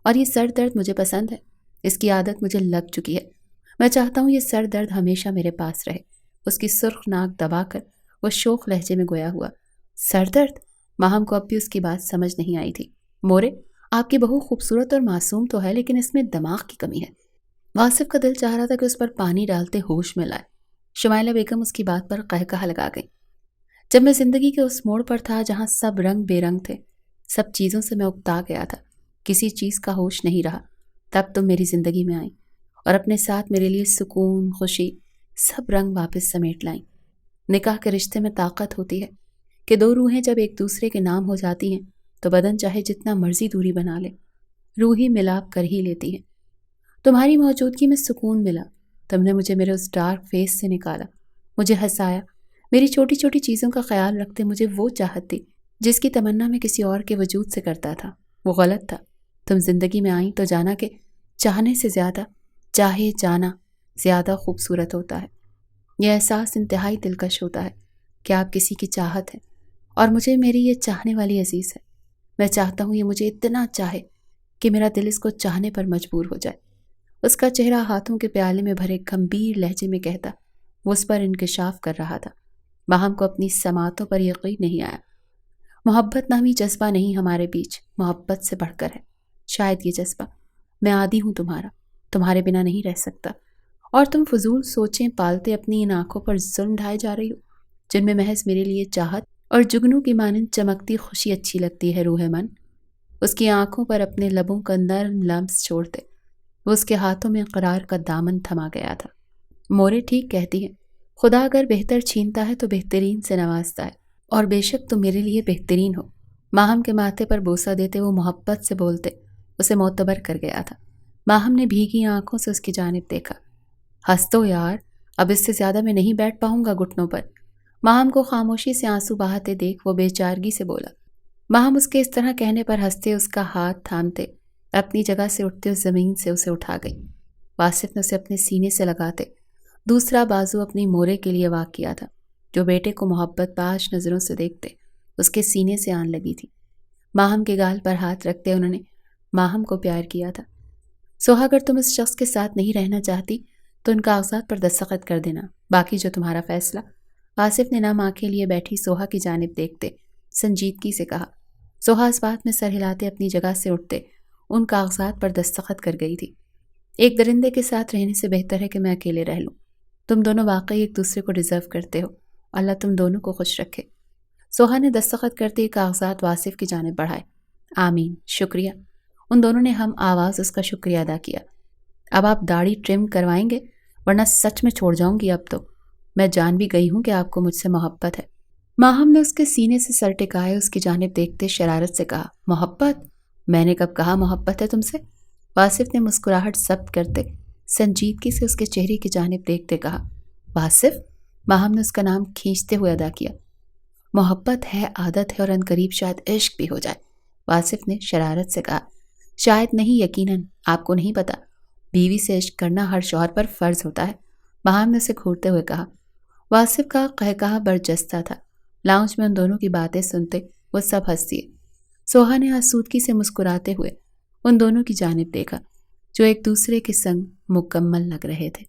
اور یہ سر درد مجھے پسند ہے، اس کی عادت مجھے لگ چکی ہے۔ میں چاہتا ہوں یہ سر درد ہمیشہ میرے پاس رہے۔ اس کی سرخ ناک دبا کر وہ شوخ لہجے میں گویا ہوا۔ سر درد؟ ماہم کو اب بھی اس کی بات سمجھ نہیں آئی تھی۔ مورے، آپ کی بہو خوبصورت اور معصوم تو ہے، لیکن اس میں دماغ کی کمی ہے۔ واصف کا دل چاہ رہا تھا کہ اس پر پانی ڈالتے ہوش میں لائے۔ شمائلہ بیگم اس کی بات پر قہقہہ لگا گئی۔ جب میں زندگی کے اس موڑ پر تھا جہاں سب رنگ بے رنگ تھے، سب چیزوں سے میں اکتا گیا تھا، کسی چیز کا ہوش نہیں رہا، تب تم میری زندگی میں آئیں اور اپنے ساتھ میرے لیے سکون، خوشی، سب رنگ واپس سمیٹ لائیں۔ نکاح کے رشتے میں طاقت ہوتی ہے کہ دو روحیں جب ایک دوسرے کے نام ہو جاتی ہیں تو بدن چاہے جتنا مرضی دوری بنا لے، روحی ملاپ کر ہی لیتی ہیں۔ تمہاری موجودگی میں سکون ملا، تم نے مجھے میرے اس ڈارک فیس سے نکالا، مجھے ہنسایا، میری چھوٹی چھوٹی چیزوں کا خیال رکھتے مجھے وہ چاہت دی جس کی تمنا میں کسی اور کے وجود سے کرتا تھا، وہ غلط تھا۔ تم زندگی میں آئیں تو جانا کہ چاہنے سے زیادہ چاہے جانا زیادہ خوبصورت ہوتا ہے۔ یہ احساس انتہائی دلکش ہوتا ہے کہ آپ کسی کی چاہت ہیں اور مجھے میری یہ چاہنے والی عزیز ہے۔ میں چاہتا ہوں یہ مجھے اتنا چاہے کہ میرا دل اس کو چاہنے پر مجبور ہو جائے۔ اس کا چہرہ ہاتھوں کے پیالے میں بھرے گمبھیر لہجے میں کہتا، وہ اس پر انکشاف کر رہا تھا۔ باہم کو اپنی سماعتوں پر یقین نہیں آیا۔ محبت نامی جذبہ نہیں ہمارے بیچ، محبت سے بڑھ کر ہے شاید یہ جذبہ۔ میں عادی ہوں تمہارا، تمہارے بنا نہیں رہ سکتا، اور تم فضول سوچیں پالتے اپنی ان آنکھوں پر ظلم ڈھائے جا رہی ہو جن میں محض میرے لیے چاہت اور جگنوں کی مانند چمکتی خوشی اچھی لگتی ہے۔ روح من اس کی آنکھوں پر اپنے لبوں کا نرم لمس چھوڑتے وہ اس کے ہاتھوں میں قرار کا دامن تھما گیا تھا۔ مورے ٹھیک کہتی ہیں، خدا اگر بہتر چھینتا ہے تو بہترین سے نوازتا ہے، اور بے شک تم میرے لیے بہترین ہو۔ ماہم کے ماتھے پر بوسہ دیتے وہ محبت سے بولتے اسے معتبر کر گیا تھا۔ ماہم نے بھیگی آنکھوں سے اس کی جانب دیکھا۔ ہنس دو یار، اب اس سے زیادہ میں نہیں بیٹھ پاؤں گا گھٹنوں پر۔ ماہم کو خاموشی سے آنسو بہاتے دیکھ وہ بے چارگی سے بولا۔ ماہم اس کے اس طرح کہنے پر ہنستے اس کا ہاتھ تھامتے اپنی جگہ سے اٹھتے اس زمین سے اسے اٹھا گئی۔ واصف نے اسے اپنے سینے سے لگاتے دوسرا بازو اپنی مورے کے لیے واق کیا تھا، جو بیٹے کو محبت باش نظروں سے دیکھتے اس کے سینے سے آن لگی تھی۔ ماہم کے گال پر ہاتھ رکھتے انہوں نے ماہم کو پیار کیا تھا۔ سوہا اگر تم اس شخص کے ساتھ نہیں رہنا چاہتی تو ان کاغذات پر دستخط کر دینا، باقی جو تمہارا فیصلہ۔ واصف نے نم آنکھیں لیے بیٹھی سوہا کی جانب دیکھتے سنجیدگی سے کہا۔ سوہا اس بات میں سر ہلاتے اپنی جگہ سے اٹھتے ان کاغذات پر دستخط کر گئی تھی۔ ایک درندے کے ساتھ رہنے سے بہتر ہے کہ میں اکیلے رہ لوں۔ تم دونوں واقعی ایک دوسرے کو ڈیزرو کرتے ہو، اللہ تم دونوں کو خوش رکھے۔ سوہا نے دستخط کرتے ہی کاغذات واصف کی جانب بڑھائے۔ آمین، شکریہ۔ ان دونوں نے ہم آواز اس کا شکریہ ادا کیا۔ اب آپ داڑھی ٹرم کروائیں گے ورنہ سچ میں چھوڑ جاؤں گی اب تو۔ میں جان بھی گئی ہوں کہ آپ کو مجھ سے محبت ہے۔ ماہم نے اس کے سینے سے سر ٹکائے اس کی جانب دیکھتے شرارت سے کہا، محبت؟ میں نے کب کہا محبت ہے تم سے؟ واصف نے مسکراہٹ ضبط کرتے سنجیدگی سے اس کے چہرے کی جانب دیکھتے کہا، واصف؟ ماہم نے اس کا نام کھینچتے ہوئے ادا کیا۔ محبت ہے، عادت ہے، اور عنقریب شاید عشق بھی ہو جائے، واصف نے شرارت سے کہا۔ شاید نہیں، یقیناً آپ کو نہیں پتا، بیوی سے عشق کرنا ہر شوہر پر فرض ہوتا ہے، ماہم نے اسے گھورتے ہوئے کہا۔ واصف کا قہقہہ برجستہ تھا۔ لاؤنج میں ان دونوں کی باتیں سنتے وہ سب ہنس دیے۔ سوہا نے آسودگی سے مسکراتے ہوئے ان دونوں کی جانب دیکھا جو ایک دوسرے کے سنگ مکمل لگ رہے تھے۔